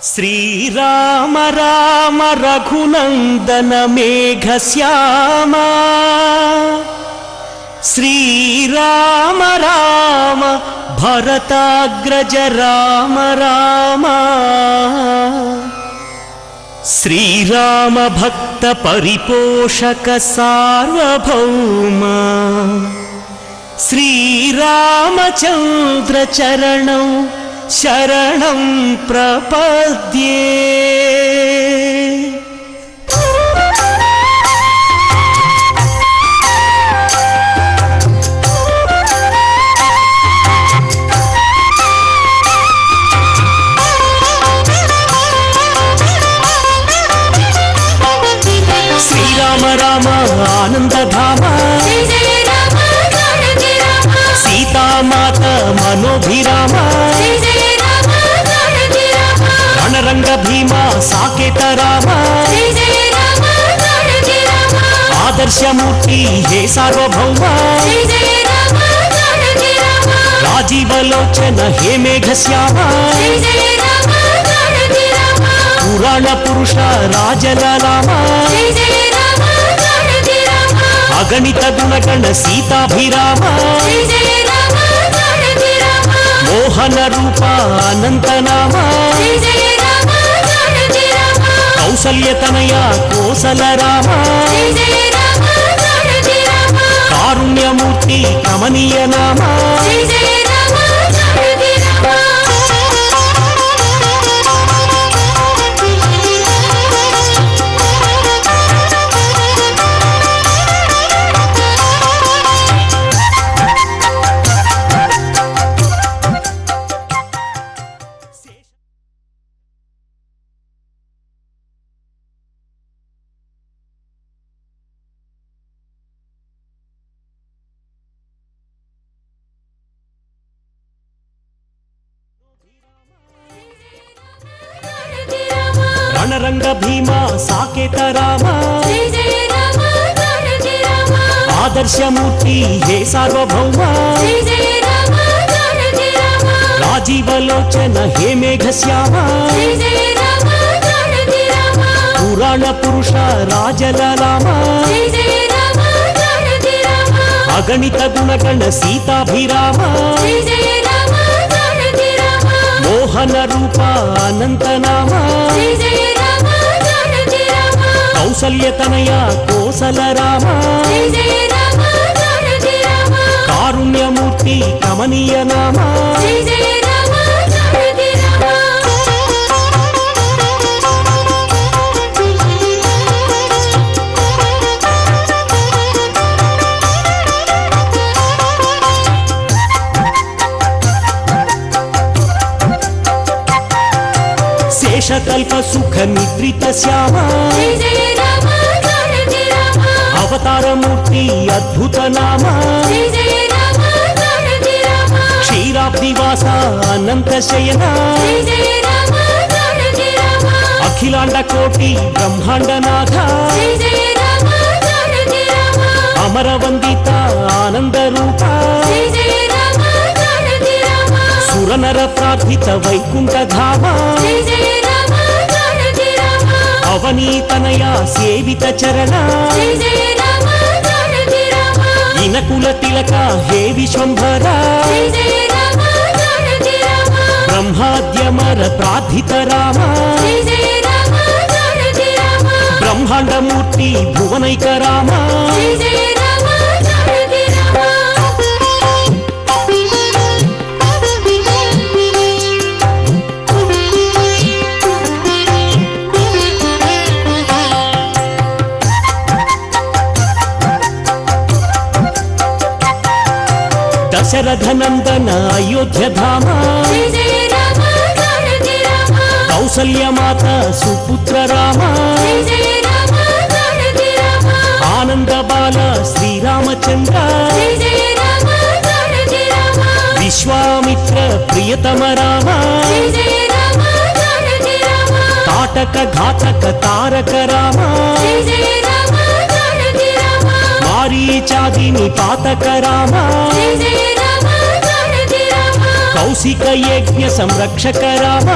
श्रीराम राम रघुनंदन मेघश्यामा श्रीराम राम भरताग्रज राम राम श्रीराम भक्त परिपोषक सार्वभौम श्रीरामचंद्र चरणौ शरणं प्रपद्ये। श्रीराम राम आनंद धाम सीता माता मनोभिराम रणरंग भीमा साकेत राम आदर्श मूर्ति हे सार्वभौम राजीव लोचन हे मेघश्याम पुराण पुरुष राजलाम अगणित गुणगण सीताभिराम मोहन रूप अनंत नाम कौसल्य तनया कोसल राम कारुण्य मूर्ति कमनीय नाम रणरंग भीमा साकेत राम आदर्श मूर्ति हे सार्वभौम राजीव लोचन हे मेघश्याम पुराण पुरुष राजलाम अगणित गुणगण सीताभिराम मोहन रूप अनंत नाम कौसल्य तनया कोसल राम कारुण्य मूर्ति कमनीय नाम शेषकल्प सुख निद्रित श्याम अवतार मूर्ति अद्भुत नाम क्षीराब्धिवास अनंत शयना अखिलांड कोटि ब्रह्मांड नाथ अमर वंदित आनंद रूप सुरनर प्रार्थित वैकुंठ धाम अवनीतनया सेवित चरण इनकुल तिलक हे विश्वंभर ब्रह्माद्यमर प्रार्थित राम ब्रह्मांड मूर्ति भुवनैक राम दशरथ नंदन अयोध्य धाम कौसल्य माता सुपुत्र राम आनंद बाल श्रीरामचंद्र विश्वामित्र प्रियतम राम ताटक घातक तारक राम मारीचादि निपातक राम कौशिक यज्ञ संरक्षक राम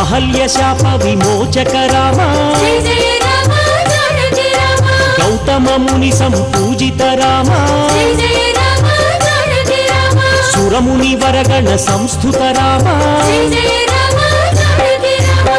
అహల్య శాప విమోచక రామ జయ జయ రామ జానకి రామ గౌతమ ముని సంపూజిత రామ జయ జయ రామ జానకి రామ సురముని వరగణ సంస్థుత రామ జయ జయ రామ జానకి రామ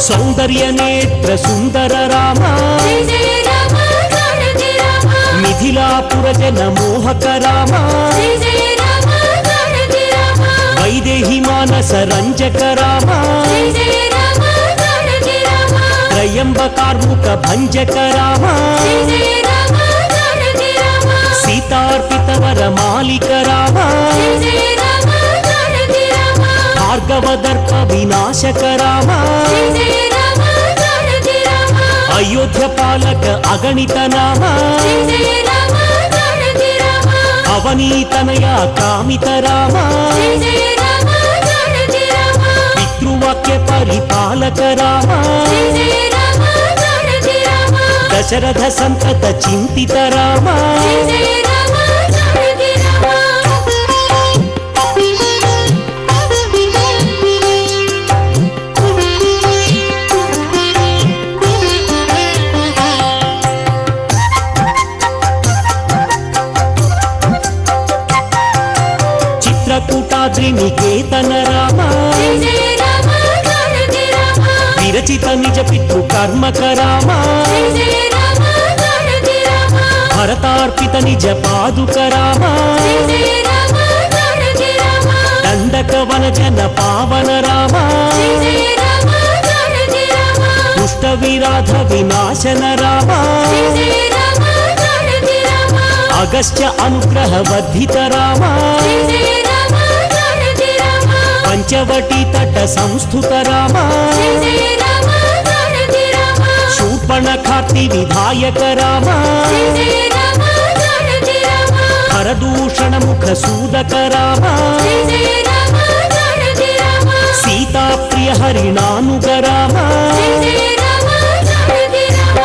సౌందర్య నేత్ర సుందర రామ జయ జయ రామ జానకి రామ మిథిలాపుర జన మోహక రామ జయ జయ రామ జానకి రామ వైదేహి మానస రంజక రామ జయ జయ రామ జానకి రామ త్రయంబకార్ముక భంజక రామ జయ జయ రామ జానకి రామ సీతార్పిత వర మాలిక రామ జయ జయ రామ జానకి రామ భార్గవ దర్ప వినాశక రామ జయ జయ రామ జానకి రామ అయోధ్య పాలక అగణిత నామ జయ జయ రామ జానకి రామ అవనీతనయ కామిత రామ జయ జయ రామ జానకి రామ పితృవాక్య పరిపాలక రామ జయ జయ రామ జానకి రామ దశరథ సంతత చింతిత రామ జయ జయ రామ జానకి రామ చిత్రకూటాద్రి నికేతన రామ జయ జయ రామ జానకి రామ విరచిత నిజ పితృ కర్మక రామ జయ జయ రామ జానకి రామ భరతార్పిత నిజ పాదుక రామ జయ జయ రామ జానకి రామ దండక వన జన పావన రామ జయ జయ రామ జానకి రామ దుష్ట విరాధ వినాశన రామ జయ జయ రామ జానకి రామ అగస్త్య అనుగ్రహ వర్ధిత రామ జయ జయ రామ జానకి రామ పంచవటి తట సంస్థుత రామ జయ జయ రామ జానకి రామ శూర్పణఖార్తి విధాయక రామ జయ జయ రామ జానకి రామ హరదూషణ ముఖ సూదక రామ జయ జయ రామ జానకి రామ సీతా ప్రియ హరిణానుగ రామ జయ జయ రామ జానకి రామ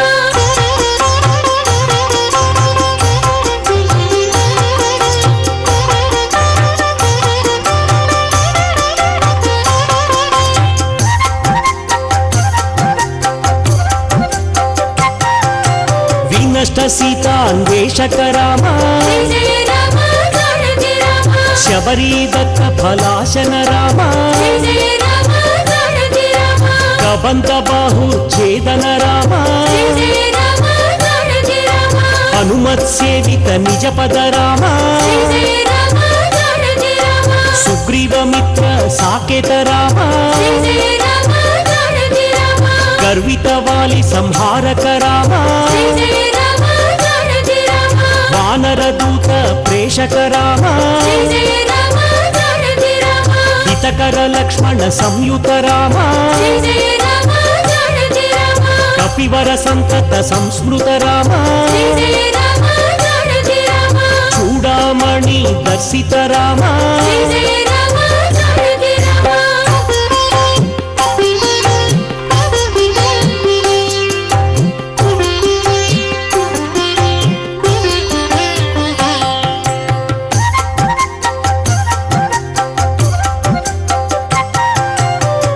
వినష్ట సీతాన్వేషక రామ జయ జయ రామ జానకి రామ శబరీ దత్త ఫలాశన రామ జయ జయ రామ జానకి రామ కబంత బాహు ఛేదన రామ జయ జయ రామ జానకి రామ హనుమత్ సేవిత నిజ పద రామ జయ జయ రామ జానకి రామ సుగ్రీవ మిత్ర సాకేత రామ జయ జయ రామ జానకి రామ గర్విత వాలి సంహారక రామ జయ జయ రామ జానకి రామ వానర దూత ప్రేషక రామ జయ జయ రామ జానకి రామ హితకర లక్ష్మణ సంయుత రామ జయ జయ రామ జానకి రామ కపివర సంతత సంస్మృత రామ జయ జయ రామ జానకి రామ చూడామణి దర్శిత రామ జయ జయ రామ జానకి రామ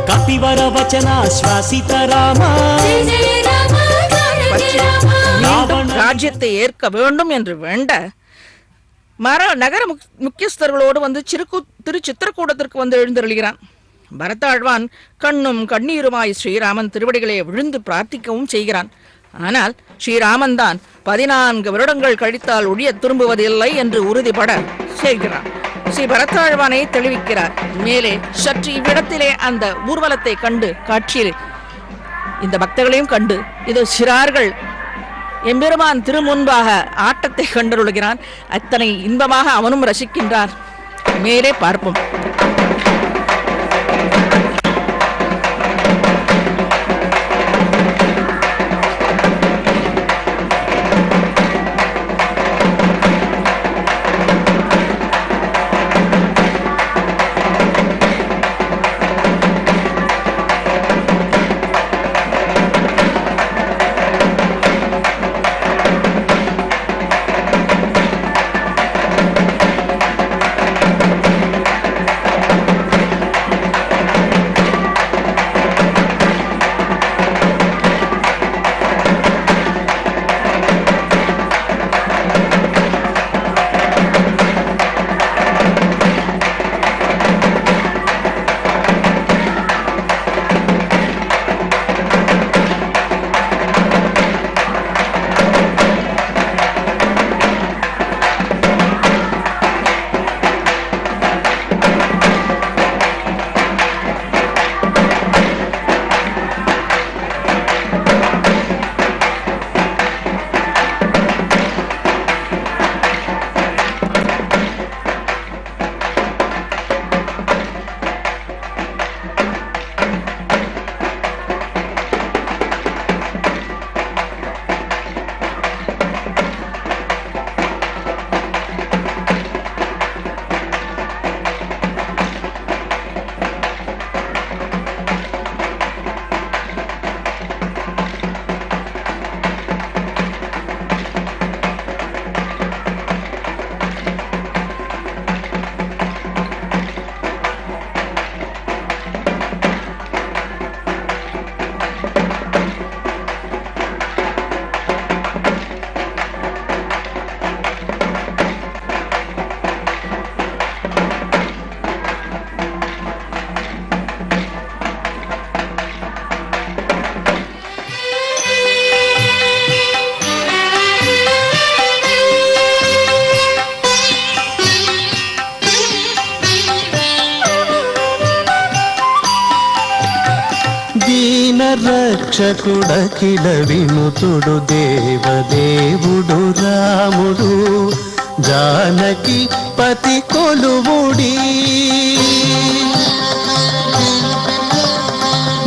కపివర వచన శ్వాసిత రామ ஜெய ஜெய ராம ஜானகி ராம மீண்டும் ராஜ்யத்தை ஏற்க வேண்டும் என்று வேண்ட நகர முக்கியஸ்தர்களோடு வந்து திருச்சித்திரக்கூடத்திற்கு வந்து எழுந்தருளுகிறான். பரதாழ்வான் கண்ணும் கண்ணீருமாய் ஸ்ரீராமன் திருவடிகளை விழுந்து பிரார்த்திக்கவும் செய்கிறான். ஆனால் ஸ்ரீராமன் தான் 14 வருடங்கள் கழித்தால் ஒழிய திரும்புவதில்லை என்று உறுதிபட செய்கிறான். ஸ்ரீ பரதாழ்வானை தெளிவிக்கிறார். மேலே சற்று இவ்விடத்திலே அந்த ஊர்வலத்தை கண்டு காட்சியில் இந்த பக்தர்களையும் கண்டு இது சிறார்கள் எம்பெருமான் திருமுன்பாக ஆட்டத்தை கண்டருளுகிறான். அத்தனை இன்பமாக அவனும் ரசிக்கின்றார். மேலே பார்ப்போம். రక్షకుడఖిల వినుతుడు దేవదేవుడు రాముడు జానకి పతి కొలువుడి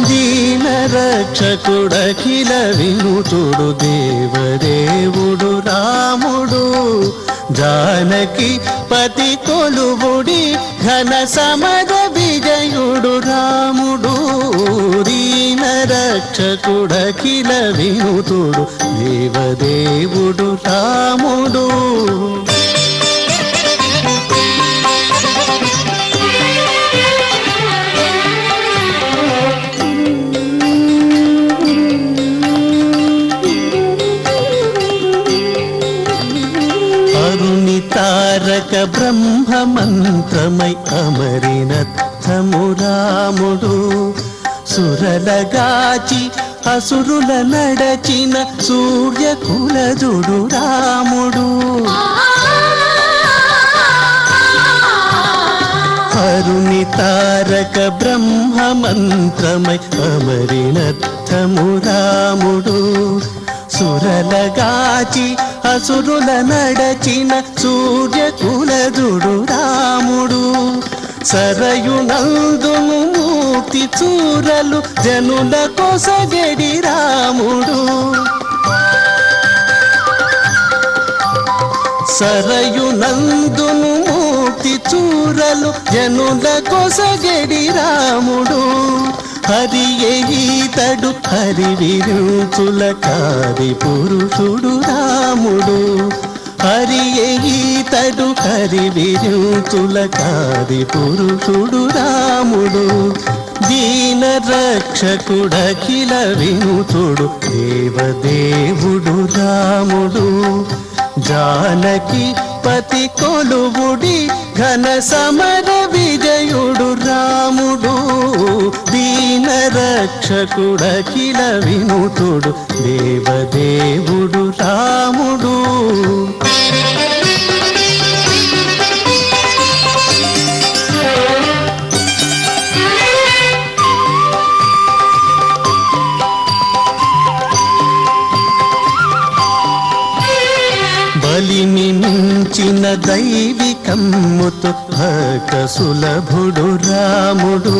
దీన రక్షకుడఖిల వినుతుడు దేవదేవుడు రాముడు జానకి పతి కొలువుడి ఘన సమద విజయుడు రాముడు దీన రక్షకుడఖిల వినుతుడు దేవదేవుడు రాముడు తారక బ్రహ్మ మంత్రమై అమరినత్తము రాముడు సురలగాచి అసురుల నడచిన సూర్యకులజుడు రాముడు అరుణి తారక బ్రహ్మ మంత్రమై అమరినత్తము రాముడు సురలగాచి అసురుల నడచిన సూర్యకులజుడు రాముడు సరయునందును మూర్తి చూరలు జనుల కొసగడి రాముడు సరయునందును మూర్తి చూరలు జనుల కొసగడి రాముడు హరి ఈతడు హరి విరుచుల కాది పురుషుడు రాముడు హరి ఈతడు హరి విరుచుల కాది పురుషుడు రాముడు దీన రక్షకుడఖిల వినుతుడు దేవదేవుడు రాముడు జానకి పతి కొలువుడి ఘన సమర విజయుడు రాముడు దీన రక్షకుడఖిల వినుతుడు దేవదేవుడు రాముడు బలిని మించిన దైవికమ్ముతో భక్త సులభుడు రాముడు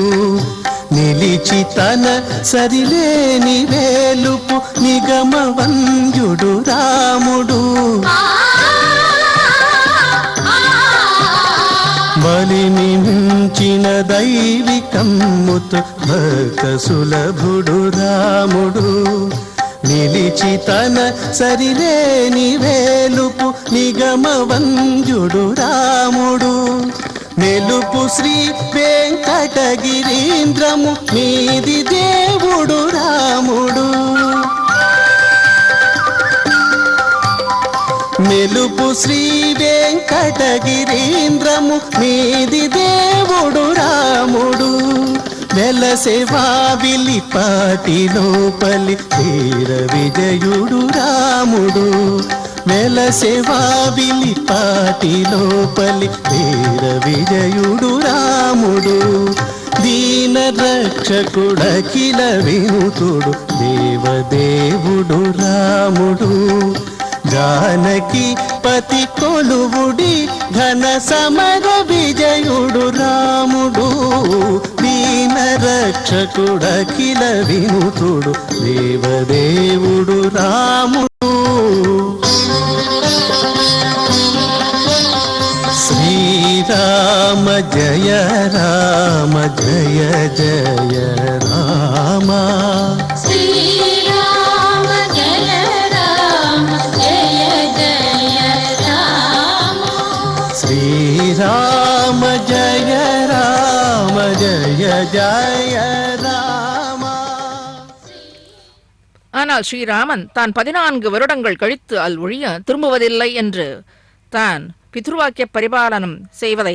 నిలిచి తన సరిలేని వేలుపు నిగమ వంద్యుడు రాముడు బలిని మించిన దైవికమ్ముతో భక్త సులభుడు రాముడు నిలిచి తన సరిలేని వేలుపు నిగమ వంద్యుడు రాముడు నెలుపు శ్రీ వెంకటగిరీంద్రము మీది దేవుడు రాముడు మెలుపు శ్రీ వెంకటగిరీంద్రము మీది దేవుడు రాముడు వెలసెవా విలిపాటి లోపలి వీర విజయుడు రాముడు వెలసెవా విలిపాటి లోపలి వీర విజయుడు రాముడు దీన రక్షకుడఖిల వినుతుడు దేవదేవుడు రాముడు జానకి పతి కొలువుడి ఘన సమర విజయుడు రాముడు దీన రక్షకుడఖిల వినుతుడు దేవదేవుడు రాముడు శ్రీరామ జయ రామ జయ జయ రామ శ్రీరామ జయ రామ జయ జయ రామ శ్రీరామ జయ రామ జయ జయ రామ. ஆனால் ஸ்ரீராமன் தான் 14 வருடங்கள் கழித்து அல் ஒழிய திரும்புவதில்லை என்று தான் பித்ருவாக்கிய பரிபாலனம் செய்வதை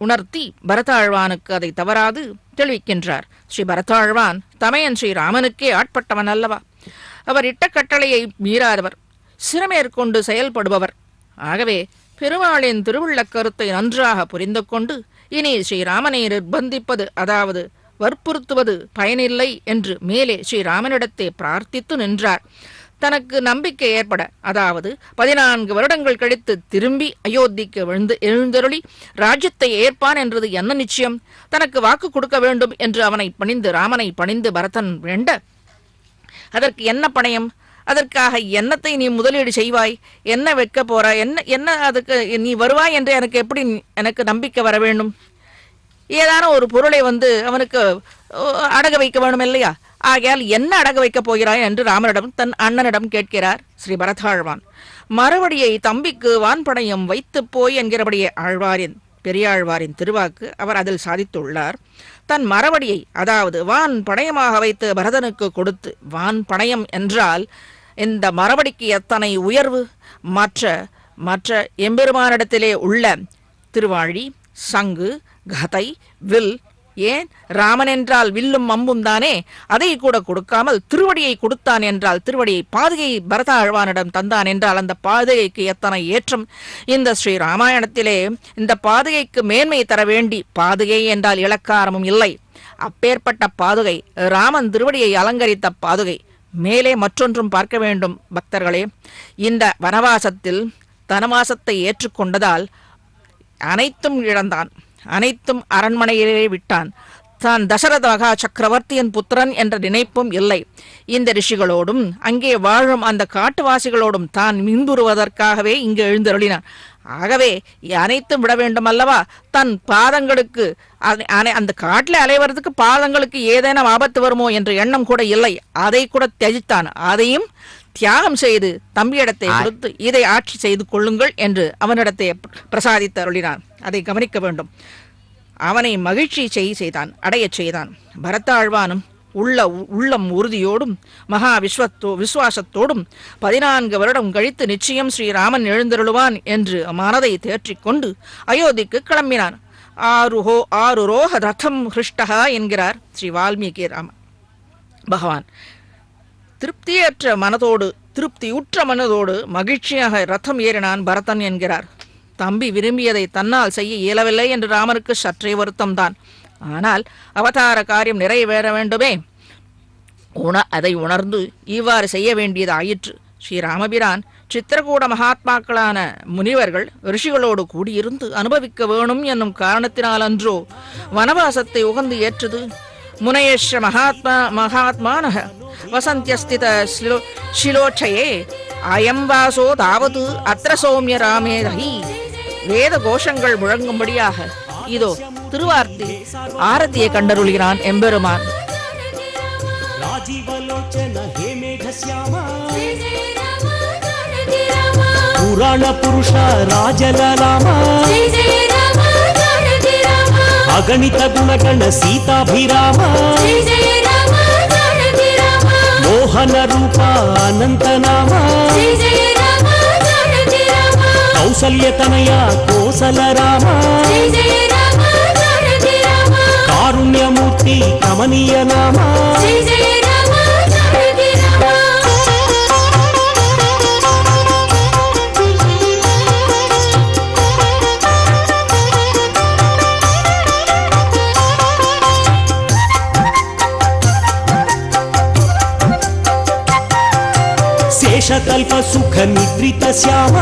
உணர்த்தி பரதாழ்வானுக்கு அதை தவறாது தெளிவிக்கின்றார். ஸ்ரீ பரதாழ்வான் தமையன் ஸ்ரீராமனுக்கே ஆட்பட்டவன் அல்லவா? அவர் இட்ட கட்டளையை மீறாதவர், சிரமேற்கொண்டு செயல்படுபவர். ஆகவே பெருமாளின் திருவுள்ள கருத்தை நன்றாக புரிந்து கொண்டு இனி ஸ்ரீராமனை நிர்பந்திப்பது, அதாவது வற்புறுத்துவது பயனில்லை என்று மேலே ஸ்ரீராமனிடத்தை பிரார்த்தித்து நின்றார். தனக்கு நம்பிக்கை ஏற்பட, அதாவது 14 வருடங்கள் கழித்து திரும்பி அயோத்திக்கு எழுந்தருளி ராஜ்யத்தை ஏற்பான் என்றது என்ன நிச்சயம்? தனக்கு வாக்கு கொடுக்க வேண்டும் என்று ராமனை பணிந்து பரதன் வேண்ட, அதற்கு என்ன பணயம்? அதற்காக என்னத்தை நீ முதலீடு செய்வாய்? என்ன வைக்க போற? என்ன அதுக்கு நீ வருவாய் என்று எனக்கு நம்பிக்கை வர வேண்டும். ஏதான ஒரு பொருளை அவனுக்கு அடக வைக்க வேண்டும் இல்லையா? ஆகையால் என்ன அடக வைக்கப் போகிறாய் என்று ராமனிடம் தன் அண்ணனிடம் கேட்கிறார் ஸ்ரீ பரதாழ்வான். மறுபடியை தம்பிக்கு வான்படையம் வைத்து போய் என்கிறபடியே பெரியாழ்வாரின் திருவாக்கு அவர் அதில் சாதித்துள்ளார். தன் மறுபடியை, அதாவது வான் படையமாக வைத்து பரதனுக்கு கொடுத்து, வான் படையம் என்றால் இந்த மறுபடிக்கு எத்தனை உயர்வு! மற்ற எம்பெருமானிடத்திலே உள்ள திருவாழி, சங்கு, கதை, வில், ஏன் ராமன் என்றால் வில்லும் அம்பும் தானே, அதை கூட கொடுக்காமல் திருவடியை கொடுத்தான் என்றால், திருவடியை பாதுகை பரதாழ்வானிடம் தந்தான் என்றால் அந்த பாதுகைக்கு எத்தனை ஏற்றம்! இந்த ஸ்ரீ ராமாயணத்திலே இந்த பாதுகைக்கு மேன்மை தர வேண்டி பாதுகை என்றால் இலக்காரமும் இல்லை. அப்பேற்பட்ட பாதுகை, ராமன் திருவடியை அலங்கரித்த பாதுகை. மேலே மற்றொன்றும் பார்க்க வேண்டும் பக்தர்களே. இந்த வனவாசத்தில் தனவாசத்தை ஏற்றுக்கொண்டதால் அனைத்தும் இழந்தான், அனைத்தும் அரண்மனையிலே விட்டான். தான் தசரத மகா சக்கரவர்த்தியின் புத்திரன் என்ற நினைப்பும் இல்லை. இந்த ரிஷிகளோடும் அங்கே வாழும் அந்த காட்டுவாசிகளோடும் தான் மின்புறுவதற்காகவே இங்கு எழுந்தருளினான். ஆகவே அனைத்தும் விட வேண்டும் அல்லவா? தன் பாதங்களுக்கு, அந்த காட்டில் அலைவதற்கு பாதங்களுக்கு ஏதேனும் ஆபத்து வருமோ என்ற எண்ணம் கூட இல்லை. அதை கூட தியஜித்தான். அதையும் தியாகம் செய்து தம்பியிடத்தை கொடுத்து இதை ஆட்சி செய்து கொள்ளுங்கள் என்று அவனிடத்தை பிரசாதித்து அருளினான். அதை கவனிக்க வேண்டும். அவனை மகிழ்ச்சி அடையச் செய்தான். பரதாழ்வானும் உள்ளம் உறுதியோடும் மகா விசுவாசத்தோடும் 14 வருடம் கழித்து நிச்சயம் ஸ்ரீராமன் எழுந்தருளுவான் என்று மனதை தேற்றிக்கொண்டு அயோத்திக்கு கிளம்பினான். ஆருரோஹ ரதம் ஹிருஷ்டா என்கிறார் ஸ்ரீ வால்மீகி பகவான். திருப்தியுற்ற மனதோடு மகிழ்ச்சியாக ரதம் ஏறினான் பரதன் என்கிறார். தம்பி விரும்பியதை தன்னால் செய்ய இயலவில்லை என்று ராமனுக்கு சற்றே வருத்தம்தான். ஆனால் அவதார காரியம் நிறைவேற வேண்டுமே. அதை உணர்ந்து இவ்வாறு செய்ய வேண்டியது ஆயிற்று. ஸ்ரீராமபிரான் சித்திரகூட மகாத்மாக்களான முனிவர்கள் ரிஷிகளோடு கூடியிருந்து அனுபவிக்க வேணும் என்னும் காரணத்தினால் அன்றோ வனவாசத்தை உகந்து ஏற்றது. முனையேஷ மகாத்மானஹ வசந்தியஸ்தித சிலோட்சயே அயம் வாசோ தாவது அத்திர சௌமிய ராமேரஹி. வேத கோஷங்கள் முழங்கும்படியாக இதோ திருவார்த்தை ஆரத்தியை கண்டருள்கிறான் எம்பெருமான். புராண புருஷ ராஜலலாம அகணித குணகண சீதாபிராம மோகன ரூப அனந்த நாಮ கௌசல்யதனயா கோசல ராಮ காருண்யமூர்த்தி கமனீய நாಮ. శేషకల్ప సుఖ నిద్రిత శ్యామ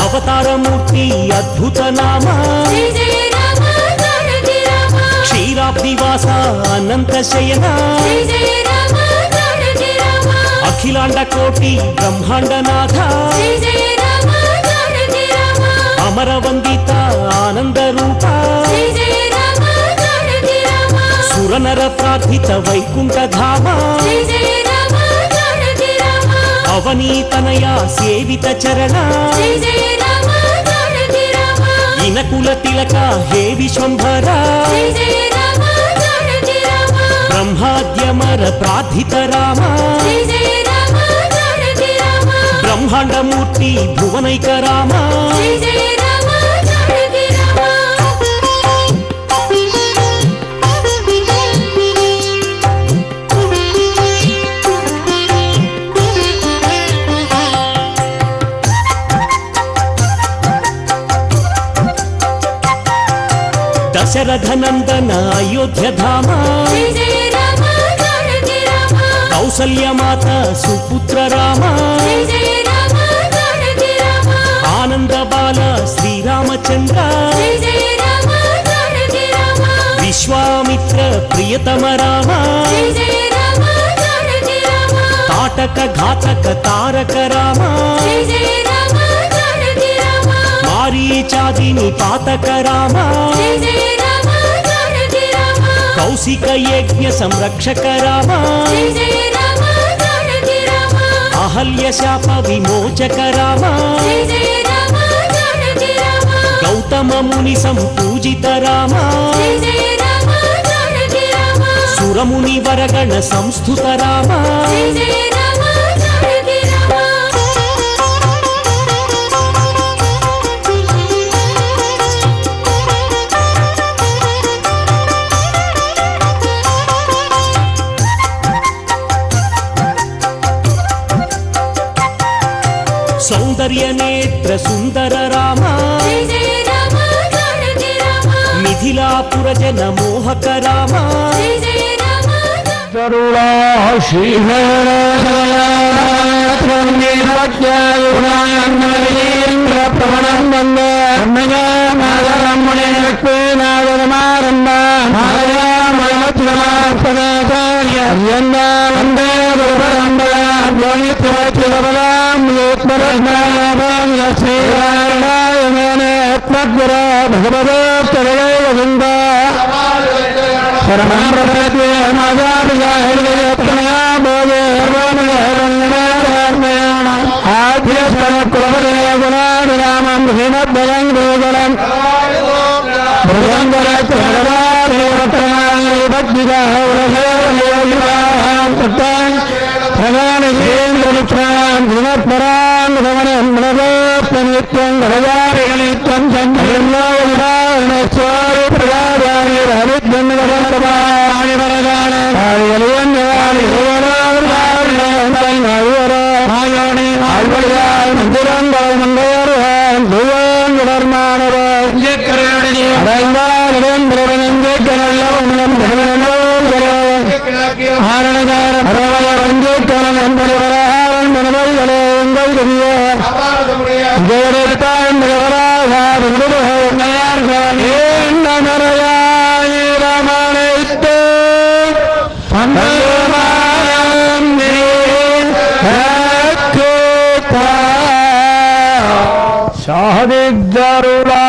అవతారమూర్తి అద్భుత నామ క్షీరాబ్దివాస అనంత శయన అఖిలాండ కోటి బ్రహ్మాండనాథ అమరవందిత ఆనంద రూప సురనర ప్రార్థిత వైకుంఠ ధామ అవనీతనయ సేవిత చరణ ఇనకుల తిలక హే విశ్వంభర బ్రహ్మాద్యమర ప్రార్థిత రామ బ్రహ్మాండమూర్తి భువనైక రామ. దశరథ నందన అయోధ్య ధామ జయ జయ రామ జానకి రామ కౌసల్య మాత సుపుత్ర రామ జయ జయ రామ జానకి రామ ఆనంద బాల శ్రీరామచంద్ర జయ జయ రామ జానకి రామ విశ్వామిత్ర ప్రియతమ రామ జయ జయ రామ జానకి రామ తాటక ఘాతక తారక రామ జయ జయ రామ జానకి రామ మారీచాదిని పాతక రామ జయ జయ రామ జానకి రామ కౌశిక యజ్ఞ సంరక్షక రామ జయ జయ రామ జానకి రామ అహల్య శాప విమోచక రామ జయ జయ రామ జానకి రామ గౌతమ ముని సంపూజిత రామ జయ జయ రామ జానకి రామ సురముని వరగణ సంస్థుత రామ జయ జయ రామ జానకి రామ సౌందర్య నేత్ర సుందర రామ జయ జయ రామ జానకి రామ మిథిలాపుర జన మోహక రామ జయ జయ రామ తరుళా శ్రీహేంద్ర ప్రవణం వందే భగవద్గోవింద శరణం ప్రపద్యే ఆద్యస్వరకులరామం శ్రీమద్భయం గోగులం నిత్యం గణజారిగణిత్యం సాధిగరుడా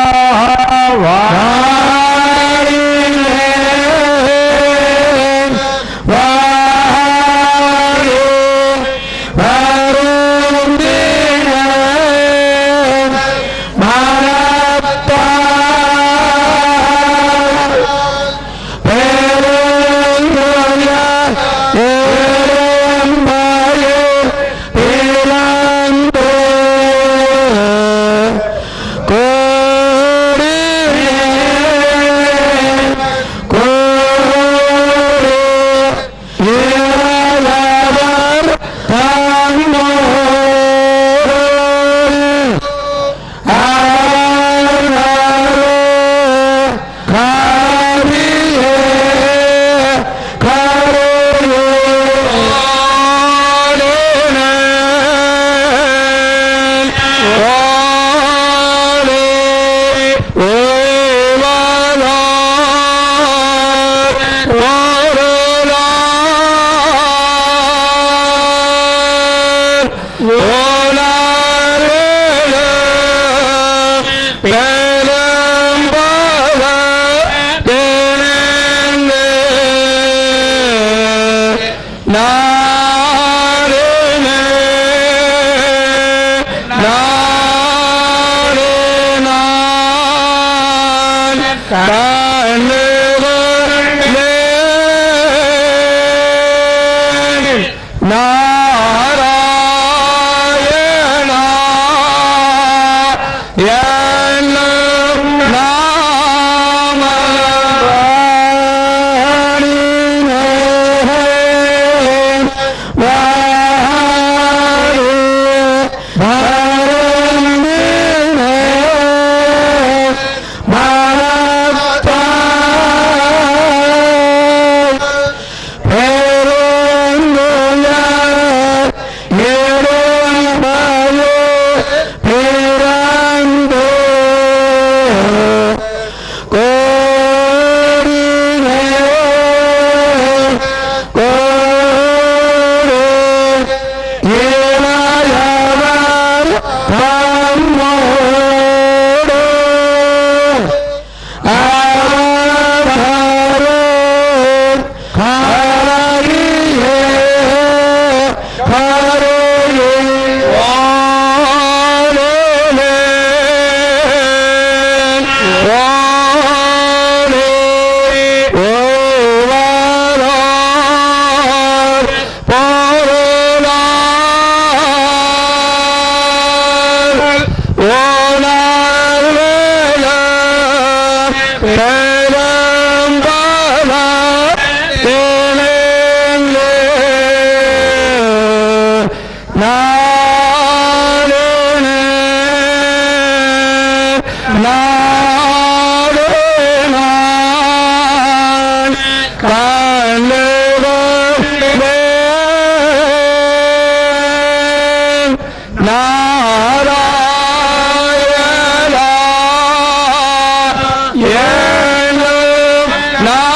பேரம்பாலா தேனேங்கே நாடேனே நாடே நான் காணவே நாராயணா ஏனும் நாமமாவே.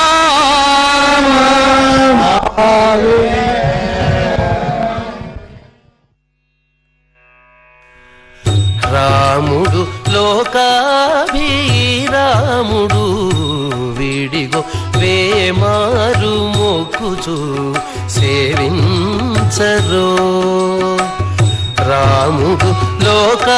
రాముడు లోకాభిరాముడు విడిగో వేమారు మొక్కుచు సేవించరో. రాముడు లోకాభిరాముడు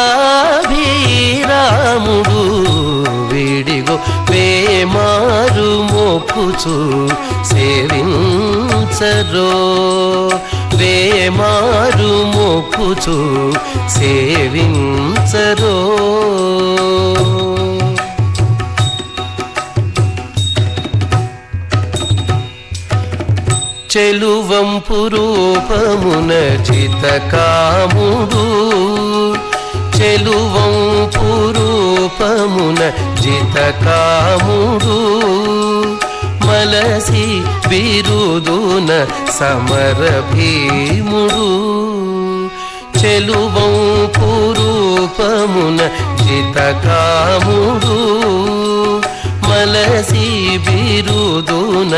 విడిగో వేమారు మొక్కుచు సేవించరో. వేమారు మొక్కుచు సేవించరో. చెలువంపు రూపమున జితకాముడు. చెలువంపు రూపమున జితకాముడు. మలసి బిరుదున సమర భీముడు. చెలువంపు రూపమున జితకాముడు. మలసి బిరుదున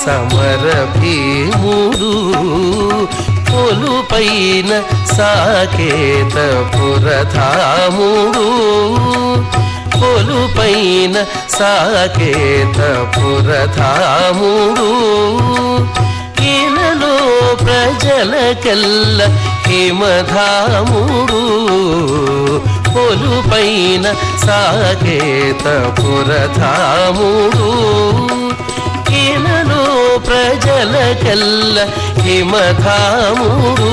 సమర భీముడు. పొలుపైన సాకేత పురధాముడు. పొలుపైన సాకేత పురధాముడు. ఇలలో ప్రజలకెల్ల హిమధాముడు. పొలుపైన సాకేత పురధాముడు. ఇలలో ప్రజలకెల్ల హిమధాముడు.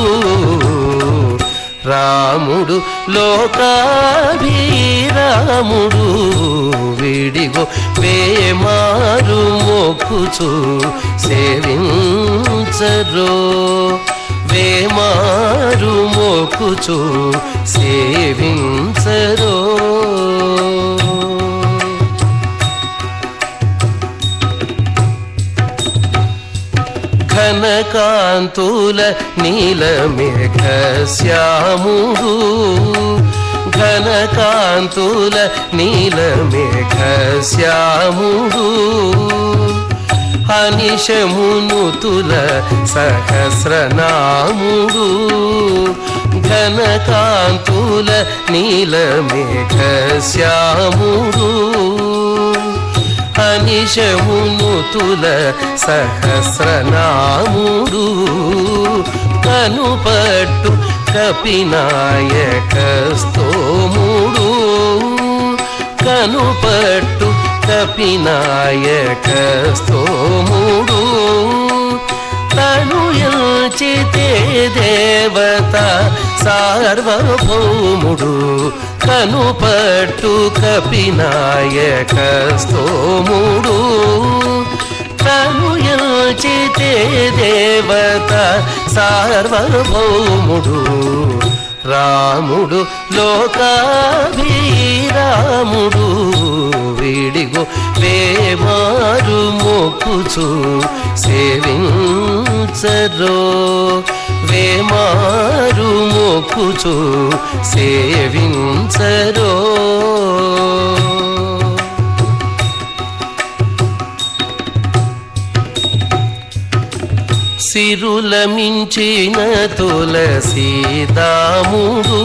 రాముడు లోకాభిరాముడు విడిగో వేమారు మొక్కుచు సేవించరో. వేమారు మొక్కుచు సేవించరో. ఘనకాంతుల నీలమేఘ శ్యాముడు. ఘనకాంతుల నీలమేఘ శ్యాముడు. అనిశమునుతుల సహస్రనాముడు. ఘనకాంతుల నీలమేఘ శ్యాముడు. అనిశమునుతుల సహస్రనాముడు. కనుపట్టు కపినాయక స్తోముడు. కనుపట్టు కపినాయక స్తోముడు. తను ఎంచితే దేవత సార్వభౌముడు. కనుపట్టు కపినాయక స్తోముడు. తను ఎంచితే దేవత సార్వభౌముడు. రాముడు లోకాభిరాముడు విడిగో వేమారు మొక్కుచు సేవించరో. వేమారు మొక్కుచు సేవించరో. సిరుల మించిన తులసీదాముడు.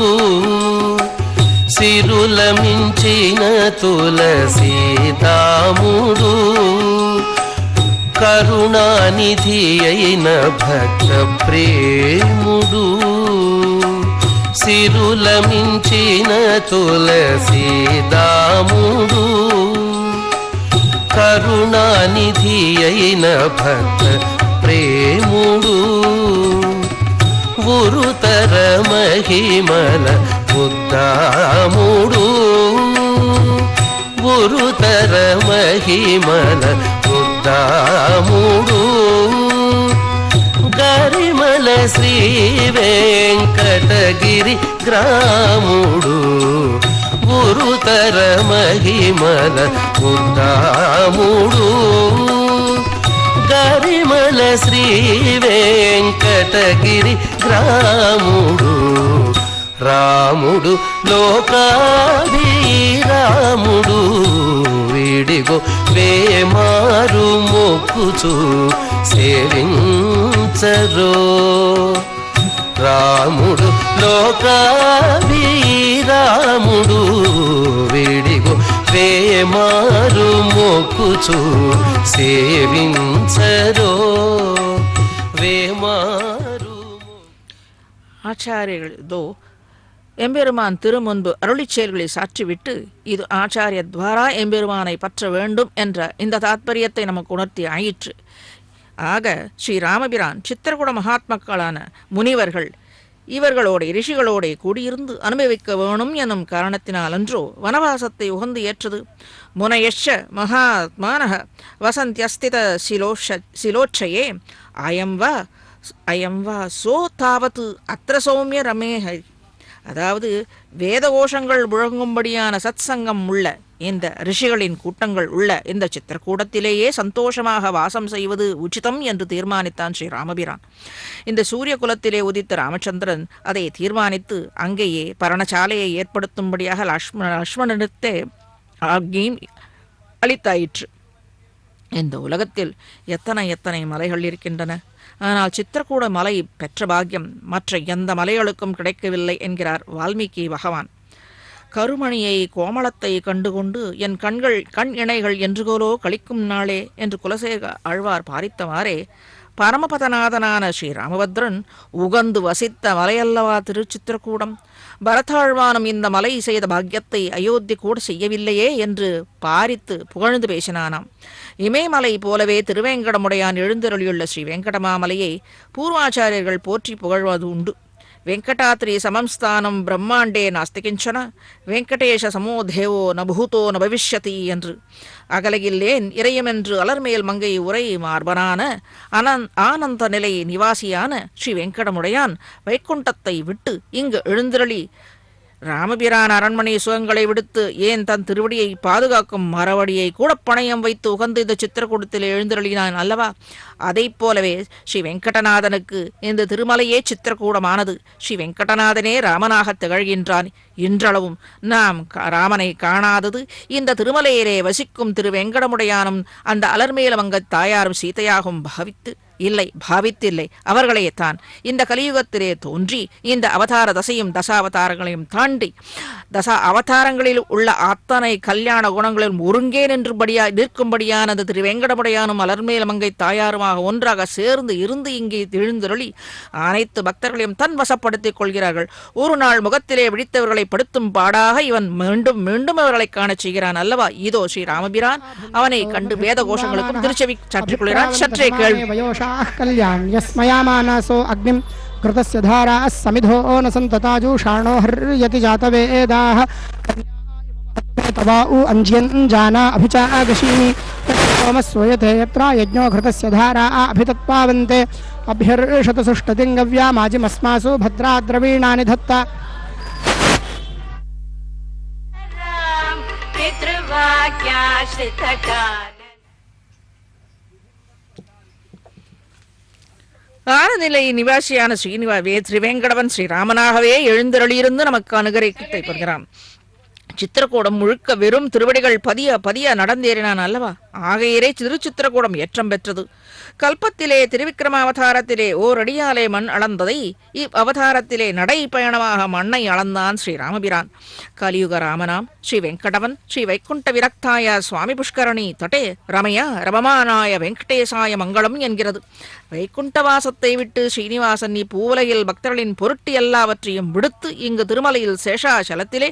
సిరుల మించిన తులసీదాముడు. కరుణానిధి అయిన భక్త ప్రేముడు. సిరుల మించిన తులసీదాముడు. కరుణానిధి అయిన భక్త ప్రేముడు. గురుతర మహిమల ఉద్దాముడు. గురుతర మహిమల ముద్దాముడు గరిమల శ్రీ వెంకటగిరి గ్రాముడు గురుతర మహిమల ముద్దాముడు గరిమల శ్రీ వెంకటగిరి గ్రాముడు రాముడు లోకాభిరాముడు వీడిగో వేమారు మొక్కుచు సేవించరో రాముడు లోకాభిరాముడు వీడిగో వేమారు మొక్కుచు సేవించరో వేమారు. ஆச்சாரியர்கள் இதோ எம்பெருமான் திருமுன்பு அருளிச் செயல்களை சாற்றிவிட்டு இது ஆச்சாரிய துவாரா எம்பெருமானை பற்ற வேண்டும் என்ற இந்த தாத்பரியத்தை நமக்கு உணர்த்தி ஆயிற்று. ஆக ஸ்ரீ ராமபிரான் சித்திரகூட மகாத்மாக்களான முனிவர்கள் இவர்களோட ரிஷிகளோட கூடியிருந்து அனுபவிக்க வேணும் எனும் காரணத்தினால் அன்றோ வனவாசத்தை உகந்து ஏற்றது. முனயஷ மகாத்மானக வசந்தியஸ்தித சிலோட்சயே அயம் வா சோ தாவத்து அத்திர சௌமிய ரமேஹ. அதாவது வேத கோஷங்கள் முழங்கும்படியான சத் சங்கம் உள்ள இந்த ரிஷிகளின் கூட்டங்கள் உள்ள இந்த சித்திரக்கூடத்திலேயே சந்தோஷமாக வாசம் செய்வது உச்சிதம் என்று தீர்மானித்தான் ஸ்ரீ ராமபிரான். இந்த சூரிய குலத்திலே உதித்த ராமச்சந்திரன் அதை தீர்மானித்து அங்கேயே பரணசாலையை ஏற்படுத்தும்படியாக லக்ஷ்மணனுக்கு ஆக்ஞையும் அளித்தாயிற்று. இந்த உலகத்தில் எத்தனை எத்தனை மலைகள் இருக்கின்றன. ஆனால் சித்திரக்கூட மலை பெற்ற பாக்கியம் மற்ற எந்த மலைகளுக்கும் கிடைக்கவில்லை என்கிறார் வால்மீகி பகவான். கருமணியை கோமளத்தை கண்டுகொண்டு என் கண் இணைகள் என்றுகோலோ கழிக்கும் நாளே என்று குலசேக ஆழ்வார் பாரித்தவாறே பரமபதநாதனான ஸ்ரீ ராமபத்ரன் உகந்து வசித்த மலையல்லவா திருச்சித்திரக்கூடம். பரதாழ்வானும் இந்த மலை செய்த பாக்கியத்தை அயோத்தி கூட செய்யவில்லையே என்று பாரித்து புகழ்ந்து பேசினானாம். இமயமலை போலவே திருவேங்கடமுடையான் எழுந்தருளியுள்ள ஸ்ரீ வெங்கடமாமலையை பூர்வாச்சாரியர்கள் போற்றி புகழ்வது உண்டு. வெங்கடாத்ரி சமம்ஸ்தானம் பிரம்மாண்டே நாஸ்தி கிஞ்சன வெங்கடேஷ சமோ தேவோ நபூதோ ந பவிஷ்யதி என்று. அகலையில்லேன் இறையமென்று அலர்மேல் மங்கை உரை மார்பனான ஆனந்த நிலை நிவாசியான ஸ்ரீ வெங்கடமுடையான் வைகுண்டத்தை விட்டு இங்கு எழுந்திரளி ராமபிரான் அரண்மனை சுகங்களை விடுத்து ஏன் தன் திருவடியை பாதுகாக்கும் மரவடியை கூட பணயம் வைத்து உகந்து இந்த சித்திரக்கூடத்தில் எழுந்திரளினான் அல்லவா? அதை போலவே ஸ்ரீ வெங்கடநாதனுக்கு இந்த திருமலையே சித்திரக்கூடமானது. ஸ்ரீ வெங்கடநாதனே ராமனாக திகழ்கின்றான். இன்றளவும் நாம் ராமனை காணாதது இந்த திருமலையிலே வசிக்கும் திரு வெங்கடமுடையானும் அந்த அலர்மேலமங்க தாயாரும் சீதையாகவும் பாவித்தில்லை அவர்களே தான் இந்த கலியுகத்திலே தோன்றி இந்த அவதார தசாவதாரங்களையும் தாண்டி அவதாரங்களில் உள்ள அத்தனை கல்யாண குணங்களிலும் ஒருங்கே நிற்கும்படியான அந்த திரு வெங்கடமுடையானும் அலர்மேலமங்கை தாயாருமாக ஒன்றாக சேர்ந்து இருந்து இங்கே எழுந்தருளி அனைத்து பக்தர்களையும் தன் வசப்படுத்திக் கொள்கிறார்கள். ஒரு நாள் முகத்திலே விழித்தவர்களை படுத்தும் பாடாக இவன் மீண்டும் மீண்டும் அவர்களை காணச் செய்கிறான் அல்லவா? இதோ ஸ்ரீ ராமபிரான் அவனை கண்டு வேத கோஷங்களுக்கும் திருச்செவி சாற்றிக் கொள்கிறான். சற்றே கேள்வி. कल्याण्यस्मयामानसो अग्निं कृतस्य धाराः समिधो न सन्तताजुषाणो हर्यति जातवेदाः तवाउ अंज्यन् जाना अभिचागशीनि सोमस्वयते यत्र यज्ञो घृतस्य धारा अभितत्पावन्ते अभ्यर्षत सुष्टतिं गव्या माजिमस्मासु भद्राद्रवीणानि धत्ता ஆனநிலை நிவாசியான ஸ்ரீவேங்கடவன் ஸ்ரீராமனாகவே எழுந்தருளியிருந்து நமக்கு அனுகரிக்கத்தை பெறுகிறான். சித்திரக்கூடம் முழுக்க வெறும் திருவடிகள் பதிய நடந்தேறினான் அல்லவா? ஆகையரே திருச்சித்திரக்கூடம் ஏற்றம் பெற்றது. கல்பத்திலே திருவிக்கிரம அவதாரத்திலே ஓர் அடியாலே மண் அளந்ததை அவதாரத்திலே நடை பயணமாக மண்ணை அளந்தான் ஸ்ரீராமபிரான். கலியுக ராமனாம் ஸ்ரீ வெங்கடவன் ஸ்ரீ வைகுண்ட விரக்தாய சுவாமி புஷ்கரணி தட்டே ரமயா ரமமானாய வெங்கடேசாய மங்களம் என்கிறது. வைகுண்டவாசத்தை விட்டு ஸ்ரீனிவாசன் பூவுலையில் பக்தர்களின் பொருட்டு எல்லாவற்றையும் விடுத்து இங்கு திருமலையில் சேஷாசலத்திலே